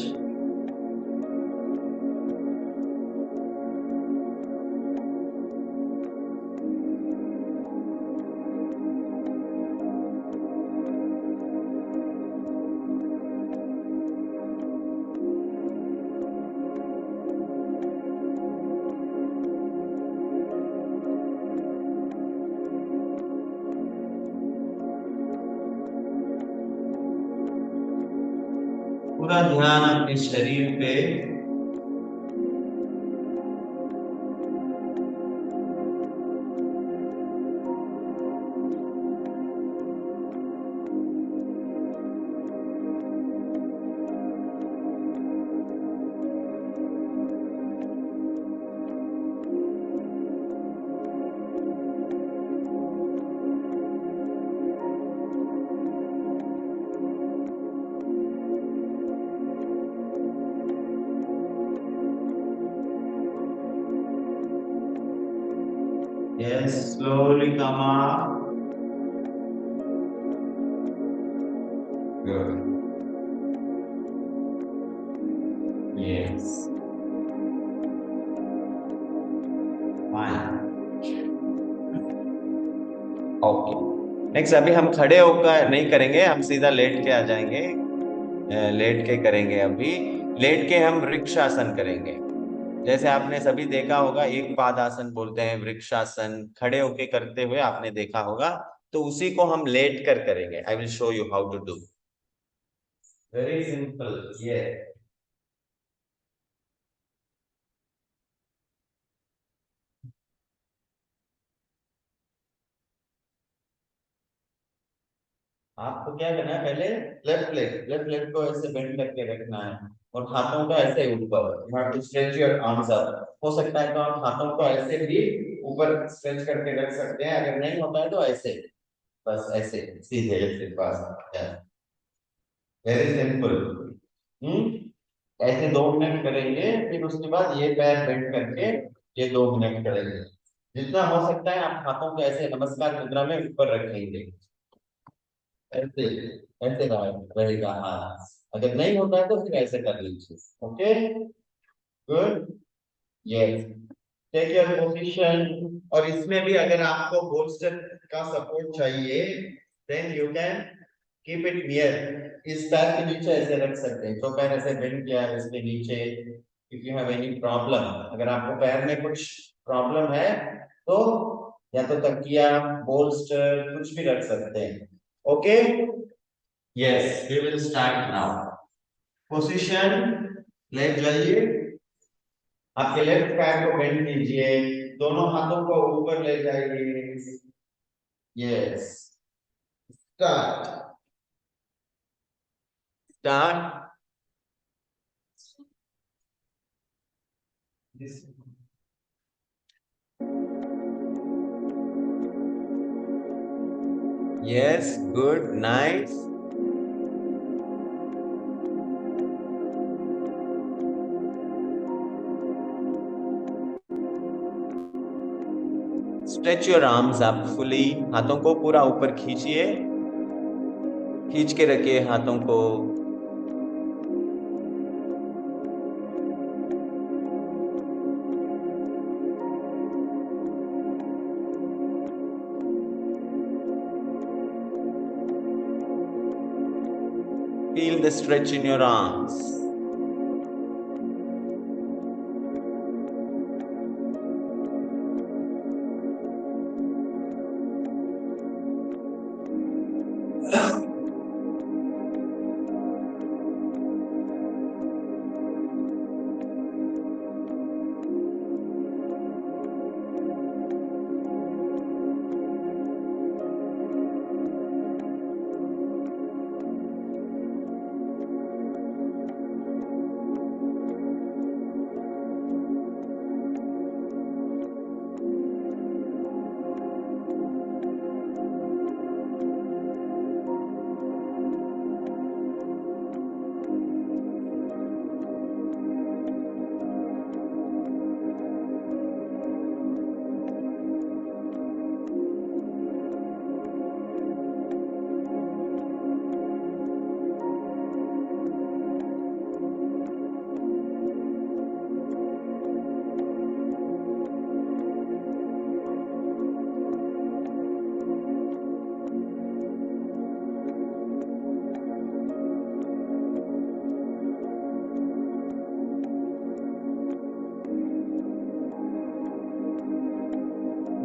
पूरा ध्यान अपने शरीर पे, yes, slowly come up. Good. Yes. Fine. Okay, next अभी हम खड़े होकर नहीं करेंगे, हम सीधा लेट के आ जाएंगे। लेट के करेंगे। अभी लेट के हम वृक्षासन करेंगे। जैसे आपने सभी देखा होगा, एक पादासन बोलते हैं, वृक्षासन खड़े होके करते हुए आपने देखा होगा, तो उसी को हम लेट कर करेंगे। I will show you how to do. Very simple. ये आपको क्या करना है, पहले लेफ्ट लेग को ऐसे बेंड करके रखना है और हाथों को ऐसे ऊपर। You have to stretch your arms up. हो सकता है तो आप हाथों को ऐसे भी ऊपर स्ट्रेच करके रख सकते हैं, अगर नहीं होता है तो ऐसे, बस ऐसे सीधे ऐसे पास। Very simple. ऐसे 2 मिनट करेंगे, फिर उसके बाद ये पैर बेंड करके ये 2 मिनट करेंगे। जितना हो सकता है आप हाथों को ऐसे नमस्कार मुद्रा में ऊपर रखेंगे, ऐसे ऐसे रहेगा हाथ। अगर नहीं होता है तो फिर ऐसे कर लीजिए। Okay, good, yes, take your position. और इसमें भी अगर आपको बोल्स्टर का सपोर्ट चाहिए, then you can keep it near. इस पैर के नीचे ऐसे रख सकते हैं, तो पैर ऐसे बेंड किया है इसके नीचे। If you have any problem, अगर आपको पैर में कुछ प्रॉब्लम है तो या तो तकिया, बोल्स्टर कुछ भी रख सकते हैं। Okay, yes, we will start now. Position, लेट जाइए, आपके लेफ्ट पैर को बेंड कीजिए, दोनों हाथों को ऊपर ले जाइए। Yes, start start. Yes, good, nice. Stretch your arms up fully. हाथों को पूरा ऊपर खींचिए, खींच के रखिए हाथों को। Feel the stretch in your arms.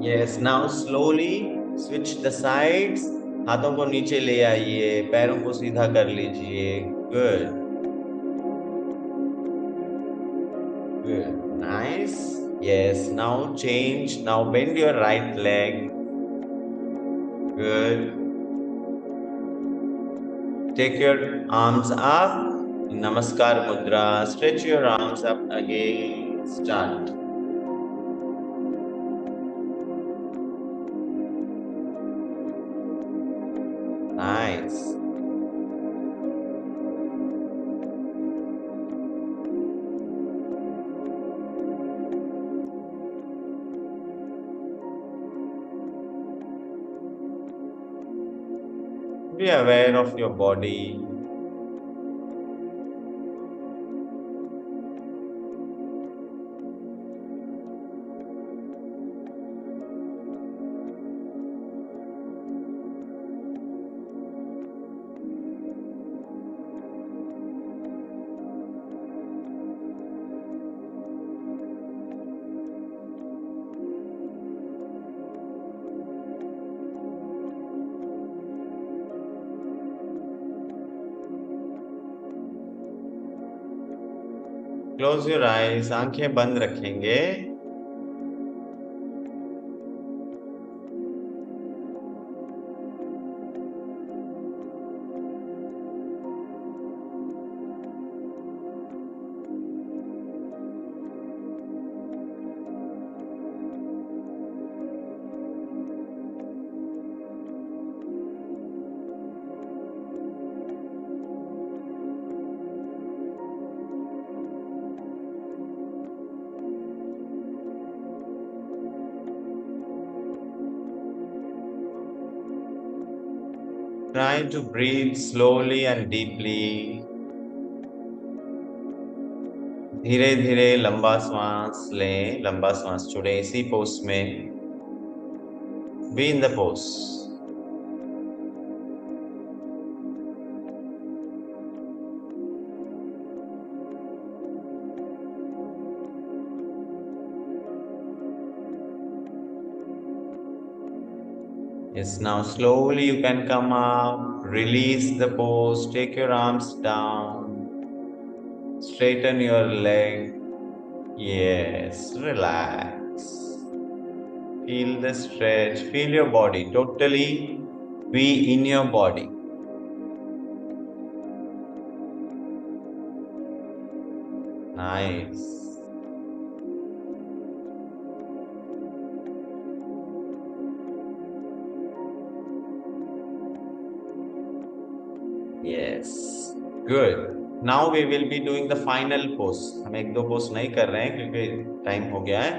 Yes, now slowly switch the sides. हाथों को नीचे ले आइए, पैरों को सीधा कर लीजिए. Good. Good. Nice. Yes, now change. Now bend your right leg. Good. Take your arms up. Namaskar Mudra. Stretch your arms up again. Start. Nice. Be aware of your body. Close your eyes. आंखें बंद रखेंगे. Try to breathe slowly and deeply. धीरे धीरे लंबा श्वास लें, लंबा श्वास छोड़ें इसी पोज में. Be in the pose. Yes, now slowly you can come up, release the pose, take your arms down, straighten your leg. Yes, relax. Feel the stretch, feel your body, totally be in your body. Nice. Yes, good. Now we will be doing the final pose. हम एक दो पोज नहीं कर रहे हैं क्योंकि टाइम हो गया है,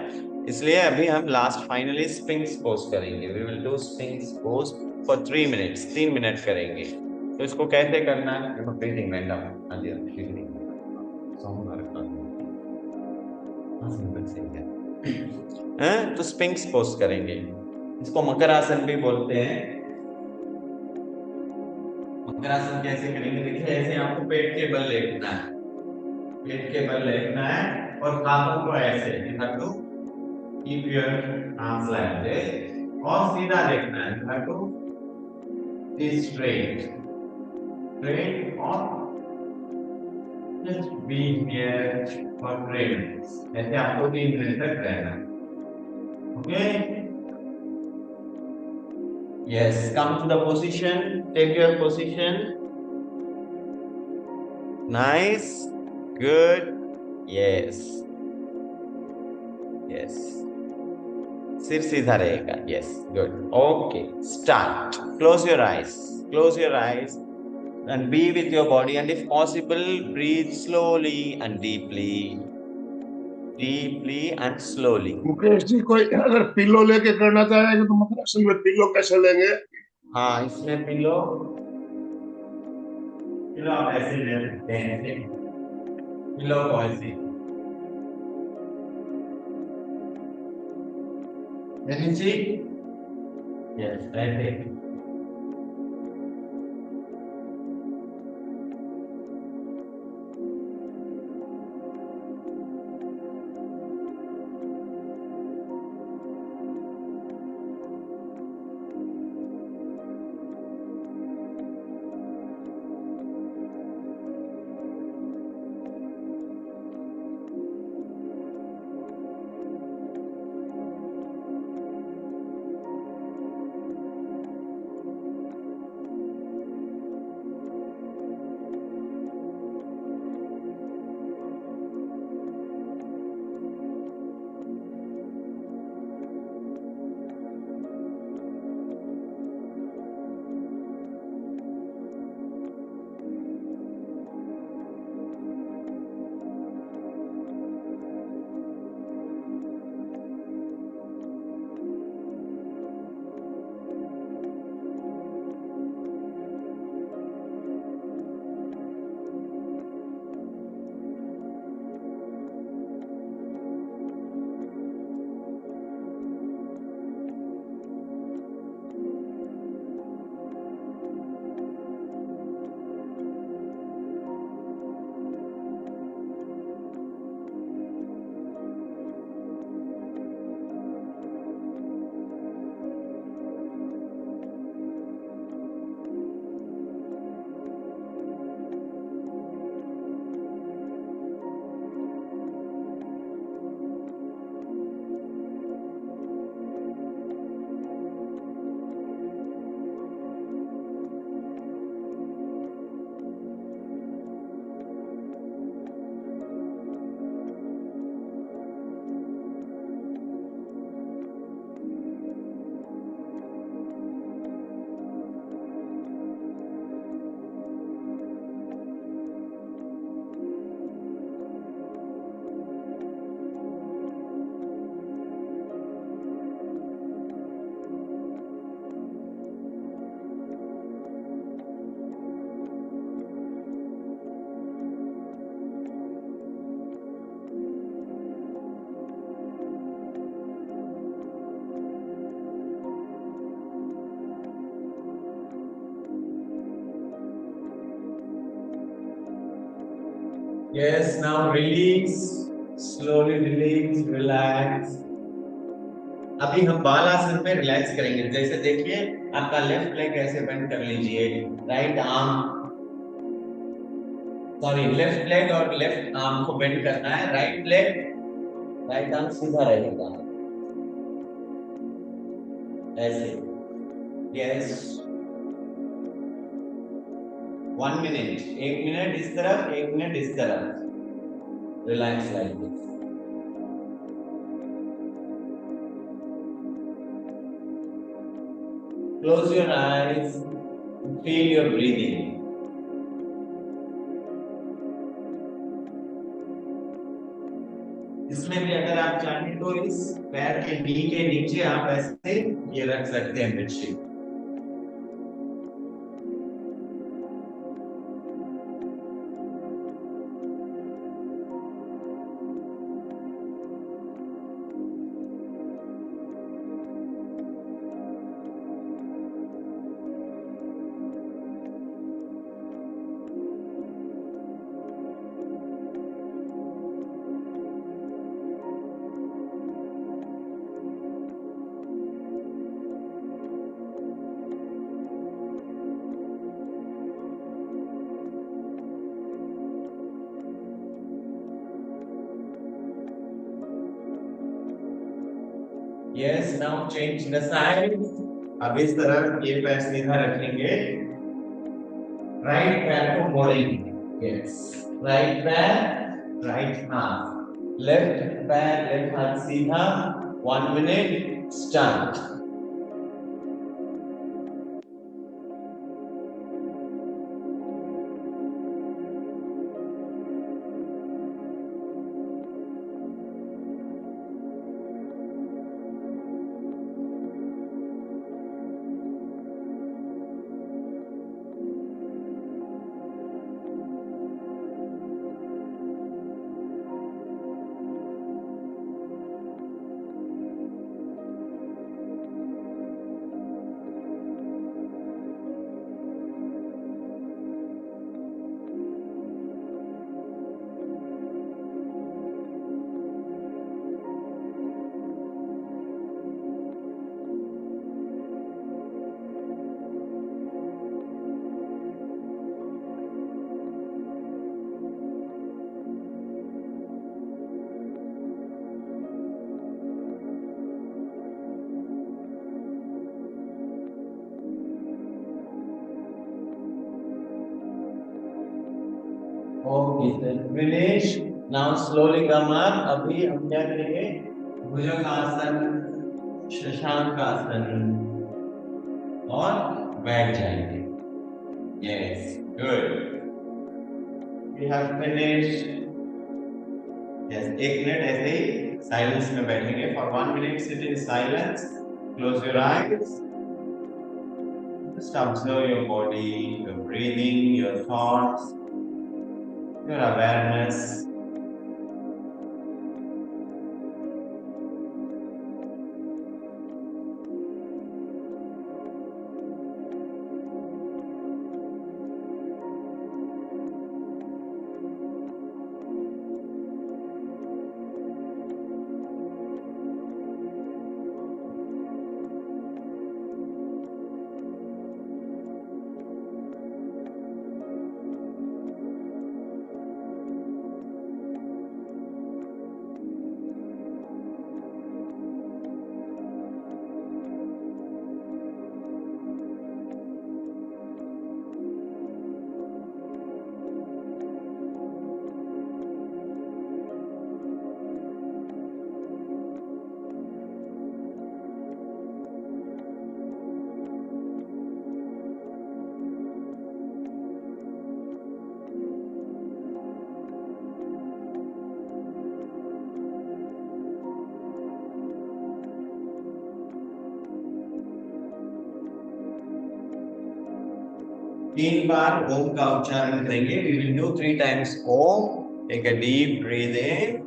इसलिए अभी हम लास्ट फाइनली स्पिंक्स पोज करेंगे. We will do Sphinx pose for 3 minutes. 3 minute करेंगे. तो इसको कैसे करना है? देखो ब्रीथिंग रैंडम. हाँ जी, ब्रीथिंग सॉन्ग रखना है. तो स्पिंक्स पोज करेंगे. इसको मकर आसन भी बोलते हैं. वज्रासन कैसे करेंगे? देखिए ऐसे आपको पेट के बल लेटना है, पेट के बल लेटना है और हाथों को ऐसे, you have to keep your arms like this, और सीधा देखना है, you have to be straight, straight और just be here for 3 minutes. ऐसे आपको 3 मिनट तक रहना है, okay? Yes, come to the position, take your position. Nice, good, yes, yes. सिर सीधा रहेगा, yes, good, okay. Start. Close your eyes. Close your eyes and be with your body, and if possible, breathe slowly and deeply, deeply and slowly. Mukesh ji, कोई अगर पिलो लेके करना चाहेगा तो मकरासन में पिलो कैसे लेंगे? हाँ, इसमें पिलो पिलो आप ऐसे ले सकते हैं, ऐसे पिलो को ऐसे, नीचे, yes, ऐसे. Yes, now release, slowly release, relax. अभी हम बालासन में रिलैक्स करेंगे। जैसे देखिए आपका लेफ्ट लेग ऐसे बेंड कर लीजिए, right arm, sorry left leg और लेफ्ट आर्म को बेंड करना है, राइट लेग, राइट आर्म सीधा रहेगा ऐसे। यस, 1 मिनट, 1 मिनट इस तरफ, 1 मिनट इस तरफ, relax like this. Close your eyes, feel your breathing. इसमें भी अगर आप चाहें तो इस पैर के नी के नीचे आप ऐसे ये रख सकते हैं bedsheet. Yes, now change the side. अब इस तरफ ये पैर सीधा रखेंगे, राइट पैर को मोड़ेंगे। यस, राइट पैर, राइट हाथ, लेफ्ट पैर, लेफ्ट हाथ सीधा। 1 minute, start. Okay, finish. Now slowly come up. अभी हम क्या करेंगे? भुजंगासन, शशांकासन और बैठ जाएंगे। Yes, good. We have finished. Yes, 1 minute ऐसे ही साइलेंस में बैठेंगे। For 1 minute, sit in silence. Close your eyes. Just observe your body, your breathing, your thoughts, your awareness. तीन बार ओम का उच्चारण करेंगे। We will do 3 times Om. Take a deep breathe in.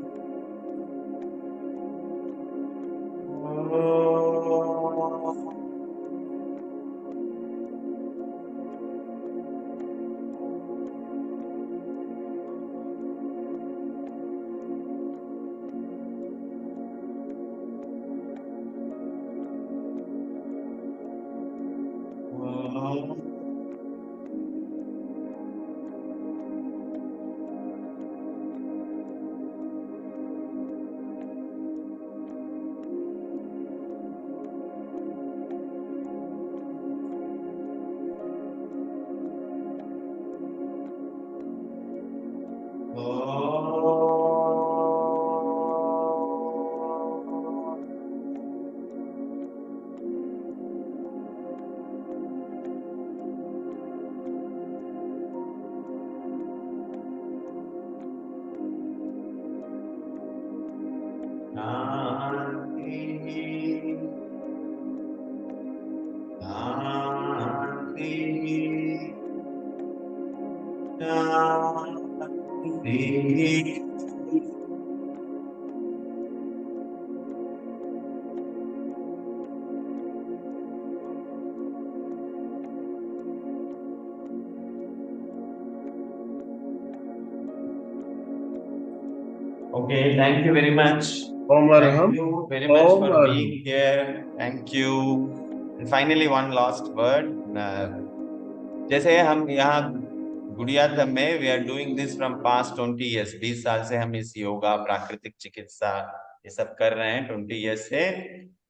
Okay, thank you very much. Om Thank Arham, you very much Om for Arham. being here. Thank you. And finally, one last word. जैसे हम यहाँ गुड़िया धाम में we are doing this from past 20 years. 20 साल से हम इस योगा, प्राकृतिक चिकित्सा ये सब कर रहे हैं 20 years से।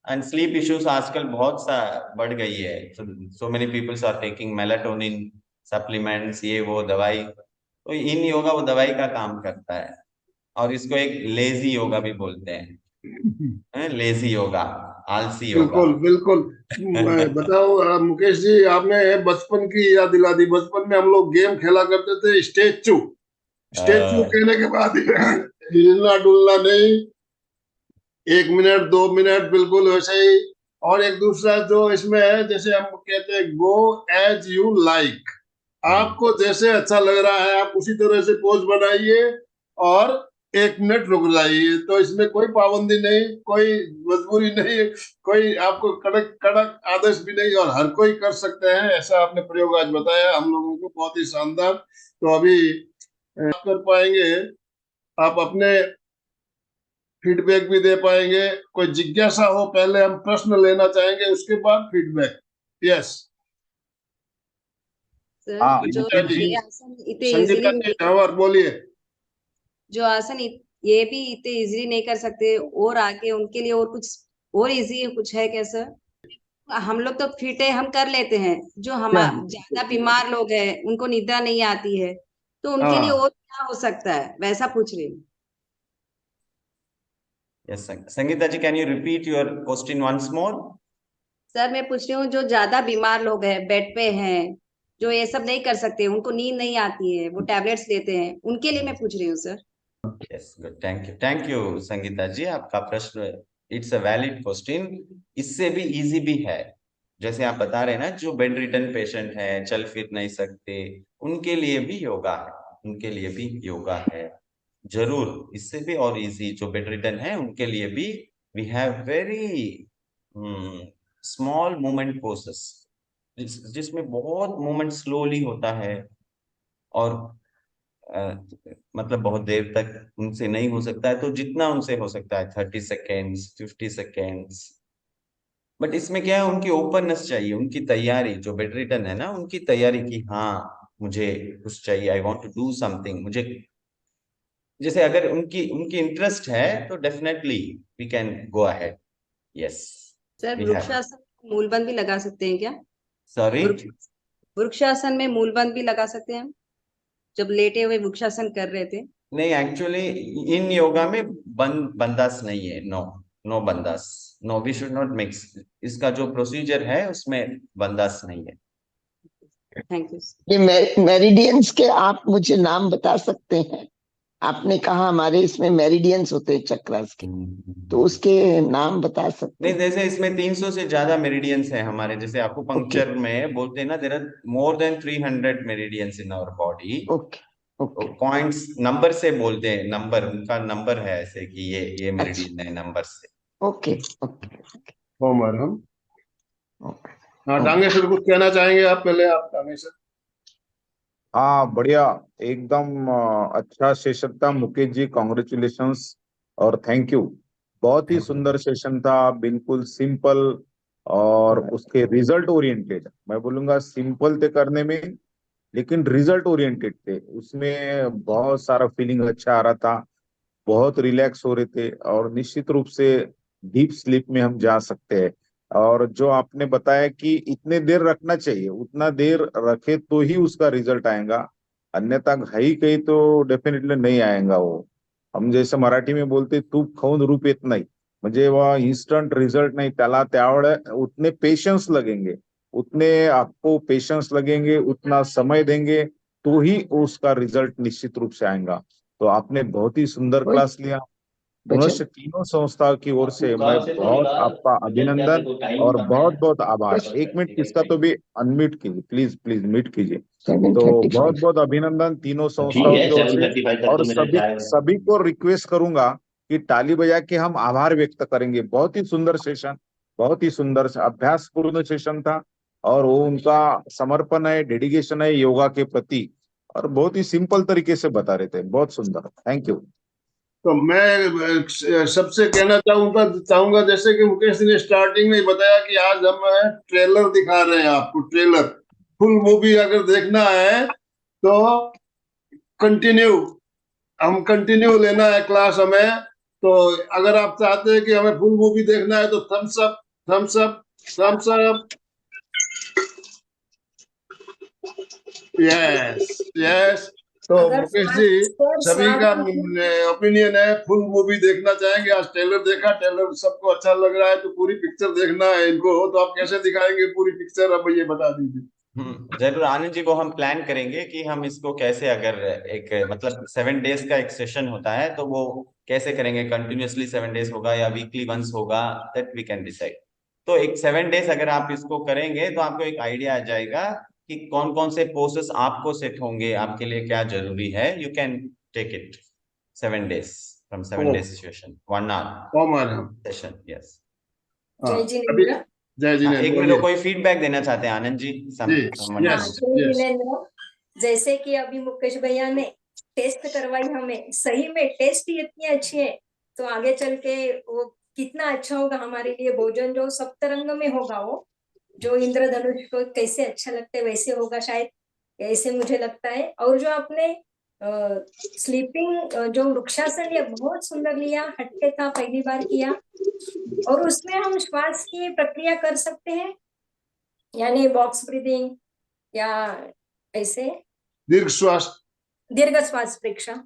एंड स्लीप इश्यूज आजकल बहुत सा बढ़ गई है, so many peoples are taking melatonin supplements, ये वो दवाई, तो इन योगा वो दवाई का काम करता है, और इसको एक लेजी योगा भी बोलते हैं, लेजी योगा, आलसी योगा। बिल्कुल बिल्कुल। बताओ मुकेश जी, आपने बचपन की याद दिला दी। बचपन में हम लोग गेम खेला करते थे, स्टेचू। स्टेचू कहने के बाद हिलना डुलना नहीं, 1 मिनट 2 मिनट बिल्कुल वैसे ही। और एक दूसरा जो इसमें है, जैसे हम कहते हैं गो एज यू लाइक, आपको जैसे अच्छा लग रहा है आप उसी तरह से पोज बनाइए और 1 मिनट रुक जाइए। तो इसमें कोई पाबंदी नहीं, कोई मजबूरी नहीं, कोई आपको कड़क कड़क आदेश भी नहीं, और हर कोई कर सकते हैं। ऐसा आपने प्रयोग आज बताया हम लोगों को, बहुत ही शानदार। तो अभी आप कर पाएंगे, आप अपने फीडबैक भी दे पाएंगे। कोई जिज्ञासा हो, पहले हम प्रश्न लेना चाहेंगे, उसके बाद फीडबैक। यस हाँ, सर, जो मुकेश जी, ये आसन इतने संगीता इजीली जी जवाहर बोलिए। जो आसन ये भी इतने इजीली नहीं कर सकते, और आगे उनके लिए और कुछ और इजी कुछ है क्या सर? हम लोग तो फिट है, हम कर लेते हैं। जो हम ज्यादा बीमार लोग हैं, उनको निद्रा नहीं आती है, तो उनके लिए हाँ और क्या हो सकता है, वैसा पूछ रही हूँ। Yes Sangeeta ji, can you repeat your question once more? Sir, मैं पूछ रही हूँ जो ज्यादा बीमार लोग हैं, बेड पे हैं, जो ये सब नहीं कर सकते, उनको नींद नहीं आती है, वो टैबलेट्स लेते हैं, उनके लिए मैं पूछ रही हूँ sir. Yes good, thank you Sangeeta ji, आपका प्रश्न इट्स अ वैलिड क्वेश्चन। इससे भी इजी भी है, जैसे आप बता रहे हैं ना, जो बेड रिटन पेशेंट है, चल फिर नहीं सकते, उनके लिए भी योगा है, उनके लिए भी योगा है जरूर। इससे भी और इजी, जो बेड रिटन है उनके लिए भी we have very small movement poses, जिसमें बहुत मूवमेंट स्लोली होता है, और मतलब बहुत देर तक उनसे नहीं हो सकता है, तो जितना उनसे हो सकता है 30 सेकेंड्स 50 सेकेंड्स। बट इसमें क्या है, उनकी ओपननेस चाहिए, उनकी तैयारी, जो बेड रिटन है ना, उनकी तैयारी की, हाँ मुझे कुछ चाहिए, I want to do something, मुझे जैसे अगर उनकी उनकी इंटरेस्ट है तो definitely we can go ahead. Yes sir, we have. वृक्षासन में मूलबंद भी लगा सकते हैं क्या? सॉरी? वृक्षासन में मूलबंद भी लगा सकते हैं हम, जब लेटे हुए वृक्षासन कर रहे थे। नहीं, एक्चुअली इन योगा में बंदास नहीं है, नो नो बंदास, no we should not mix. इसका जो प्रोसीजर है उसमें बंदास नहीं है। Thank you. ये मेरिडियंस के आप मुझे नाम बता सकते हैं? आपने कहा हमारे इसमें मेरिडियंस होते हैं चक्रास के, तो उसके नाम बता सकते नहीं, हैं? जैसे इसमें 300 से ज्यादा मेरिडियंस है हमारे, जैसे आपको पंक्चर में बोलते हैं ना, there are more than 300 meridians in our body. Okay okay points number से बोलते हैं, नंबर उनका नंबर है, ऐसे कि ये मेरिडियन है नंबर से। ओके ओके होमर हम। ओके। हाँ डांगे सर, कुछ कहना चाहेंगे आप? पहले आप डांगे सर। हाँ बढ़िया, एकदम अच्छा सेशन था मुकेश जी, कॉन्ग्रेचुलेशंस और थैंक यू। बहुत ही सुंदर सेशन था, बिल्कुल सिंपल, और उसके रिजल्ट ओरिएंटेड, मैं बोलूंगा सिंपल थे करने में, लेकिन रिजल्ट ओरिएंटेड थे। उसमें बहुत सारा फीलिंग अच्छा आ रहा था, बहुत रिलैक्स हो रहे थे, और निश्चित रूप से डीप स्लीप में हम जा सकते हैं। और जो आपने बताया कि इतने देर रखना चाहिए, उतना देर रखे तो ही उसका रिजल्ट आएगा, अन्यथा घाई कहीं तो डेफिनेटली नहीं आएगा वो। हम जैसे मराठी में बोलते, तूप खाऊन रूप येत नाही, म्हणजे वह इंस्टंट रिजल्ट नहीं, त्याला त्यावेळे उतने पेशेंस लगेंगे, उतने आपको पेशेंस लगेंगे, उतना समय देंगे तो ही उसका रिजल्ट निश्चित रूप से आएगा। तो आपने बहुत ही सुंदर क्लास लिया। मनुष्य तीनों संस्था की ओर से मैं बहुत आपका अभिनंदन और बहुत बहुत आभार। 1 मिनट किसका तो भी अनम्यूट कीजिए, प्लीज प्लीज म्यूट कीजिए। तो बहुत बहुत अभिनंदन तीनों संस्थाओं की ओर से, और सभी को रिक्वेस्ट करूंगा कि ताली बजा के हम आभार व्यक्त करेंगे। बहुत ही सुंदर सेशन, बहुत ही सुंदर अभ्यास पूर्ण सेशन था, और वो उनका समर्पण है, डेडिकेशन है योगा के प्रति, और बहुत ही सिंपल तरीके से बता रहे थे, बहुत सुंदर, थैंक यू। तो मैं सबसे कहना चाहूंगा, जैसे कि मुकेश जी ने स्टार्टिंग में बताया कि आज हम ट्रेलर दिखा रहे हैं आपको, ट्रेलर। फुल मूवी अगर देखना है तो कंटिन्यू लेना है क्लास हमें। तो अगर आप चाहते हैं कि हमें फुल मूवी देखना है तो thumbs up thumbs up, thumbs up. Yes, yes. तो अगर मुकेश जी, सभी का स्वाद ओपिनियन है, फुल मूवी देखना चाहेंगे। आज ट्रेलर देखा, ट्रेलर सबको अच्छा लग रहा है, तो पूरी पिक्चर देखना है इनको। तो आप कैसे दिखाएंगे पूरी पिक्चर, अब ये बता दीजिए। जरूर आनंद जी, वो हम प्लान करेंगे कि हम इसको कैसे, अगर एक मतलब 7 डेज का एक सेशन होता है तो वो कैसे करेंगे, कंटिन्यूअसली 7 डेज होगा या वीकली वंस होगा, दैट वी कैन डिसाइड। तो एक 7 डेज अगर आप इसको करेंगे तो आपको एक आइडिया आ जाएगा कि कौन कौन से पोसेस आपको सेट होंगे, आपके लिए क्या जरूरी है। You can take it 7 days, from 7 days session, 1 hour ओमर हम। सेशन। यस। हाँ, जय अभी जिनेन्द्र। जय जी हाँ, ने एक मिनट, बोलिए। कोई फीडबैक देना चाहते हैं आनंद जी? जी, हाँ, यस, जय यस। जिनेन्द्र। जैसे कि अभी मुकेश भैया ने टेस्ट करवाई हमें, सही में टेस्ट ही इतनी अच्छी है, तो आगे चल के वो कितना अच्छा होगा हमारे लिए। भोजन जो सप्तरंग में होगा, वो जो इंद्रधनुष को कैसे अच्छा लगता है वैसे होगा शायद, ऐसे मुझे लगता है। और जो आपने स्लीपिंग जो वृक्षासन लिया, बहुत सुंदर लिया, हटके था, पहली बार किया। और उसमें हम श्वास की प्रक्रिया कर सकते हैं, यानी बॉक्स ब्रीदिंग या ऐसे दीर्घ श्वास। दीर्घ श्वास परीक्षा।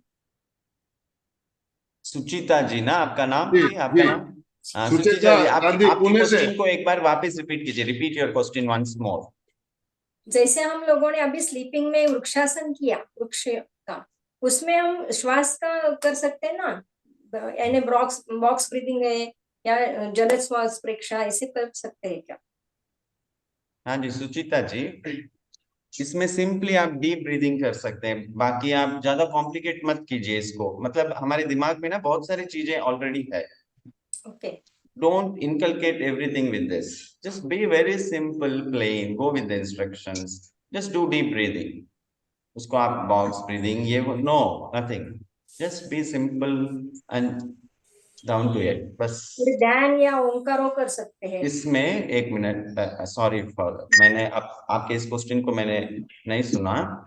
सुचिता जी ना आपका नाम? जी, जी, आपका जी। नाम? हाँ, सुचिता सुचेता जी, आपकी गांधी, आपकी पुणे से। क्वेश्चन को एक बार वापस रिपीट कीजिए। Repeat your question once more. जैसे हम लोगों ने अभी स्लीपिंग में वृक्षासन किया, वृक्ष का, उसमें हम श्वास का कर सकते हैं ना, यानी बॉक्स बॉक्स ब्रीदिंग है या जल श्वास परीक्षा, ऐसे कर सकते हैं क्या? हाँ जी सुचिता जी, इसमें सिंपली आप डीप ब्रीदिंग कर सकते हैं, बाकी आप ज्यादा कॉम्प्लिकेट मत कीजिए इसको। मतलब हमारे दिमाग में ना बहुत सारी चीजें ऑलरेडी है। Okay. Don't inculcate everything with this. Just be very simple, plain. Go with the instructions. Just do deep breathing. उसको आप box breathing, ये वो, no, nothing. Just be simple and down to it. बस फिर ध्यान या ओंकारो कर सकते हैं। इसमें एक मिनट, सॉरी फॉर, मैंने आपके इस क्वेश्चन को मैंने नहीं सुना।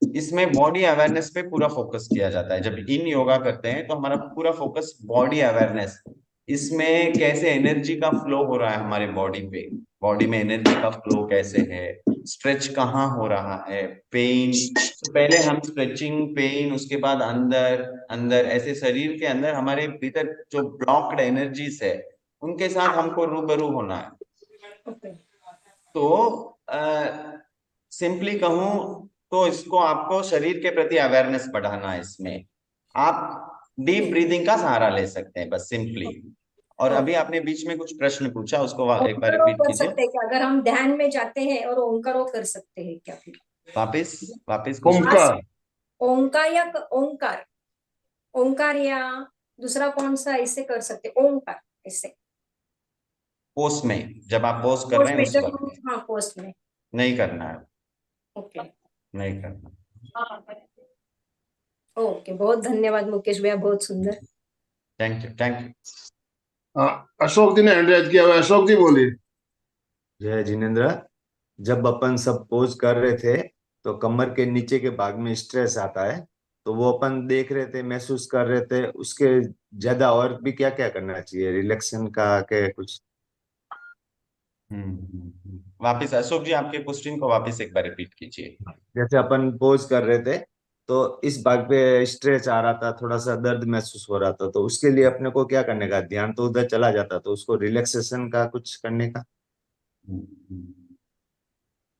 इसमें बॉडी अवेयरनेस पे पूरा फोकस किया जाता है। जब इन योगा करते हैं तो हमारा पूरा फोकस बॉडी अवेयरनेस, इसमें कैसे एनर्जी का फ्लो हो रहा है हमारे बॉडी पे, बॉडी में एनर्जी का फ्लो कैसे है, स्ट्रेच कहाँ हो रहा है, पेन, तो पहले हम स्ट्रेचिंग, पेन, उसके बाद अंदर अंदर ऐसे शरीर के अंदर हमारे भीतर जो ब्लॉक्ड एनर्जीज है उनके साथ हमको रूबरू होना है। ओके। तो सिंपली कहूं तो इसको आपको शरीर के प्रति अवेयरनेस बढ़ाना है। इसमें आप डीप ब्रीदिंग का सहारा ले सकते हैं, बस सिंपली। और अभी आपने बीच में कुछ प्रश्न पूछा, उसको एक बार ओंकारो रिपीट कर कीजिए। सकते हैं क्या? अगर हम ध्यान में जाते हैं और ओंकारो कर सकते हैं क्या फिर? वापस वापस कुछ ओमकार। ओंकार या ओंकार, ओंकार या दूसरा कौन सा ऐसे कर सकते हैं? ओंकार ऐसे पोस्ट में, जब आप पोस्ट कर रहे पोस्ट हैं में, उस जब वक्त में हाँ पोस्ट में। नहीं करना है, ओके। नहीं करना। ओके, बहुत धन्यवाद मुकेश भैया, बहुत सुंदर। Thank you, thank you. हाँ, अशोक जी ने हैंड रेज किया हुआ है। अशोक जी बोलिए। जय जिनेन्द्र। जब अपन सब पोज कर रहे थे तो कमर के नीचे के भाग में स्ट्रेस आता है, तो वो अपन देख रहे थे, महसूस कर रहे थे। उसके ज्यादा और भी क्या क्या करना चाहिए रिलैक्सेशन का, के कुछ? वापस अशोक जी आपके क्वेश्चन को वापस एक बार रिपीट कीजिए। जैसे अपन पोज कर रहे थे तो इस भाग पे स्ट्रेच आ रहा था, थोड़ा सा दर्द महसूस हो रहा था, तो उसके लिए अपने को क्या करने का? ध्यान तो उधर चला जाता, तो उसको रिलैक्सेशन का कुछ करने का।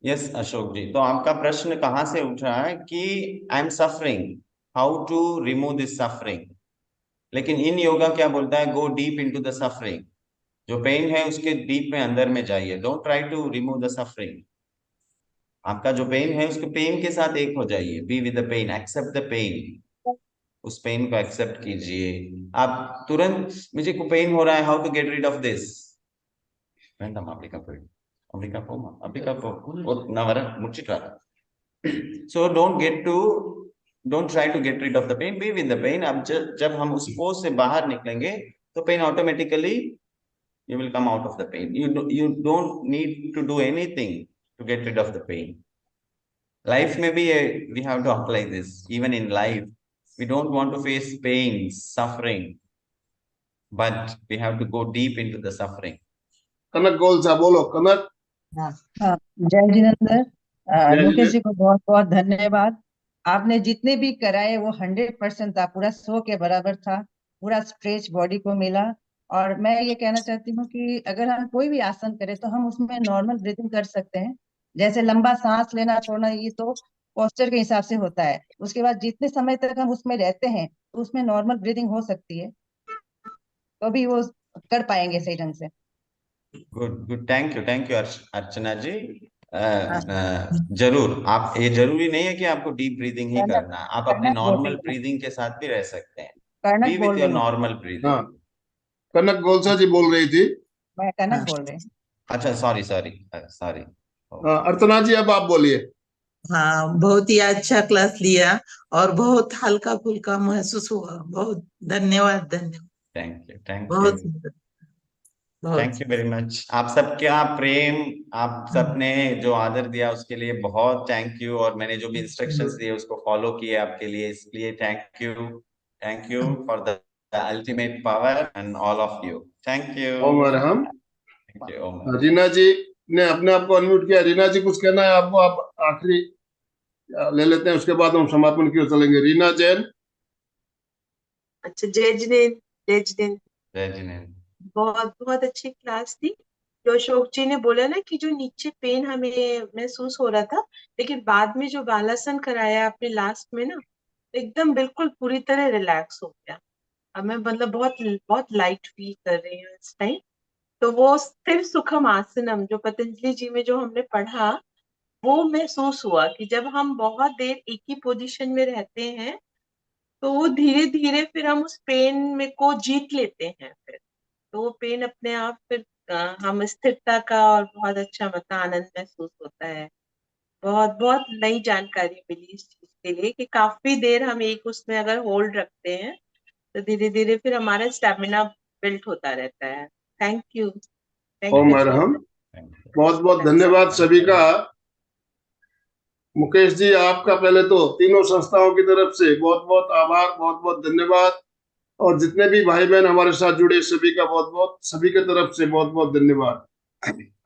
यस अशोक जी, तो आपका प्रश्न कहाँ से उठ रहा है कि I am suffering, how to remove this suffering. लेकिन इन योगा क्या बोलता है? Go deep into the suffering. जो पेन है उसके डीप में अंदर में जाइए, don't try to remove the suffering. आपका जो पेन है उसके पेन के साथ एक हो जाइए, be with the pain, accept the pain. उस पेन को एक्सेप्ट कीजिए। आप तुरंत, मुझे को पेन हो रहा है, how to get rid of this, so don't try to get rid of the pain, be with the pain। अब जब हम उस पोज से बाहर निकलेंगे तो pain automatically, you will come out of the pain। you don't need to do anything to get rid of the pain। Life में भी we have to apply this। even in life we don't want to face pain, suffering, but we have to go deep into the suffering। कनक गोलसा बोलो कनक। हाँ हाँ, जय जिनेंद्र। जय मुकेश जी जिनेंद्र। को बहुत बहुत धन्यवाद। आपने जितने भी कराए वो 100% था, पूरा 100 के बराबर था, पूरा स्ट्रेच बॉडी को मिला। और मैं ये कहना चाहती हूँ कि अगर हम कोई भी आसन करें तो हम उसमें नॉर्मल ब्रीथिंग कर सकते हैं। जैसे लंबा सांस लेना छोड़ना, ये तो पोस्चर के हिसाब से होता है। उसके बाद जितने समय तक हम उसमें रहते हैं तो उसमें नॉर्मल ब्रीथिंग हो सकती है, तो भी वो कर पाएंगे सही ढंग से। गुड गुड, थैंक यू अर्चना जी। हाँ, जरूर, आप, ये जरूरी नहीं है कि आपको डीप ब्रीदिंग ही कनक करना है, आप अपने कनक बोल नॉर्मल रही हूँ, ब्रीदिंग के साथ भी रह सकते हैं। बी कनक विथ बोल योर रही हूँ, नॉर्मल हाँ, ब्रीदिंग। कनक गोलसा जी बोल रही थी। मैं कनक हाँ बोल रही हूँ। अच्छा, सॉरी सॉरी सॉरी। अर्चना जी अब आप बोलिए। हाँ, बहुत ही अच्छा क्लास लिया और बहुत हल्का फुल्का महसूस हुआ। बहुत धन्यवाद, धन्यवाद। थैंक बहुत यू, सुंदर, बहुत थैंक यू वेरी मच। आप सबका प्रेम, आप सबने जो आदर दिया उसके लिए बहुत थैंक यू, और मैंने जो भी इंस्ट्रक्शंस दिए उसको फॉलो किए आपके लिए, इसलिए thank you for the ultimate power and all of you. Thank you, Om Arham. Thank you, Om Arham. Reena ji ने अपने आप को अनम्यूट किया। रीना जी कुछ कहना है आपको? आप आखिरी ले लेते हैं, उसके बाद हम समापन की ओर चलेंगे। रीना जैन। अच्छा, जय जिनेंद्र, जय जिनेंद्र। जय जिनेंद्र। बहुत बहुत अच्छी क्लास थी। जो अशोक जी ने बोला ना कि जो नीचे पेन हमें महसूस हो रहा था, लेकिन बाद में जो बालासन कराया आपने लास्ट में ना, एकदम बिल्कुल पूरी तरह रिलैक्स हो गया। अब मैं मतलब बहुत बहुत लाइट फील कर रही हूँ इस टाइम। तो वो फिर सुखम आसनम जो पतंजलि जी में जो हमने पढ़ा, वो महसूस हुआ कि जब हम बहुत देर एक ही पोजीशन में रहते हैं तो वो धीरे धीरे फिर हम उस पेन में को जीत लेते हैं। फिर तो वो पेन अपने आप फिर हम स्थिरता का और बहुत अच्छा मतलब आनंद महसूस होता है। बहुत बहुत नई जानकारी मिली इस चीज के लिए कि काफी देर हम एक उसमें अगर होल्ड रखते हैं तो धीरे धीरे फिर हमारा स्टेमिना बिल्ड होता रहता है। Thank Om you so Arham. Much. बहुत बहुत धन्यवाद सभी का। मुकेश जी आपका पहले तो तीनों संस्थाओं की तरफ से बहुत बहुत आभार, बहुत बहुत धन्यवाद। और जितने भी भाई बहन हमारे साथ जुड़े सभी का बहुत बहुत, सभी की तरफ से बहुत बहुत धन्यवाद।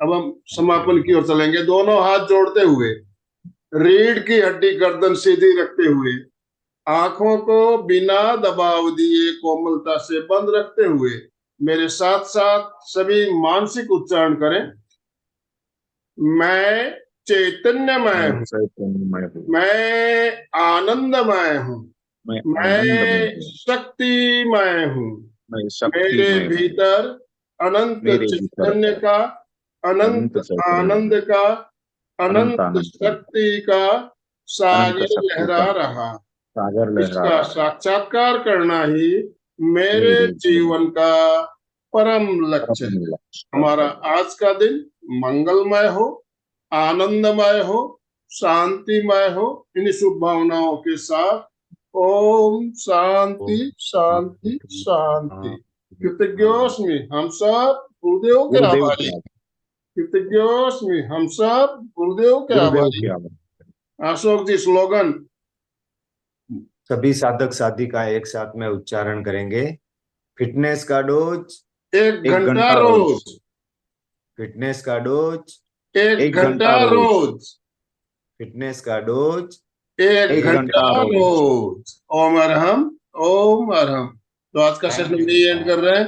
अब हम समापन की ओर चलेंगे। दोनों हाथ जोड़ते हुए, रीढ़ की हड्डी गर्दन सीधी रखते हुए, आंखों को बिना दबाव दिए कोमलता से बंद रखते हुए मेरे साथ साथ सभी मानसिक उच्चारण करें। मैं चैतन्यमय हूँ, चैतन्यमय हूँ, मैं आनंदमय हूँ, मैं आनंदमय मैं हूँ, शक्तिमय हूँ। मैं मेरे शक्तिमय हूँ, भीतर अनंत मेरे भीतर चैतन्य का, अनंत अनंत चैतन्य आनंद का, अनंत अनंत आनंद का, शक्ति का अनंत सागर शक्ति लहरा का रहा। सागर लहरा इसका रहा है। साक्षात्कार करना ही मेरे मेरे जीवन जीवन का परम लक्ष्य परम है। लक्ष्य हमारा आज का दिन मंगलमय हो, आनंदमय हो, शांतिमय हो। इन शुभ भावनाओं के साथ ओम शांति शांति शांति। कृतज्ञोस्मि हम सब गुरुदेव के गुरुदेव आभारी। की आज्ञा, कृतज्ञोस्मि हम सब गुरुदेव के गुरुदेव आभारी। की आज्ञा। अशोक जी स्लोगन। सभी साधक साधिका एक साथ में उच्चारण करेंगे। फिटनेस का डोज 1 1 घंटा घंटा रोज। रोज। फिटनेस का डोज 1 1 घंटा घंटा रोज। रोज। फिटनेस का डोज 1 1 घंटा घंटा रोज। रोज। ओम अरहम, ओम अरहम। तो आज का थैंक सेशन यू, यही एंड कर रहे हैं।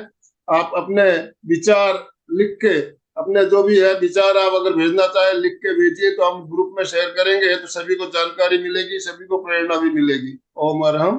आप अपने विचार लिख के, अपने जो भी है विचार आप अगर भेजना चाहे लिख के भेजिए, तो हम ग्रुप में शेयर करेंगे, तो सभी को जानकारी मिलेगी, सभी को प्रेरणा भी मिलेगी। ओम अरहम।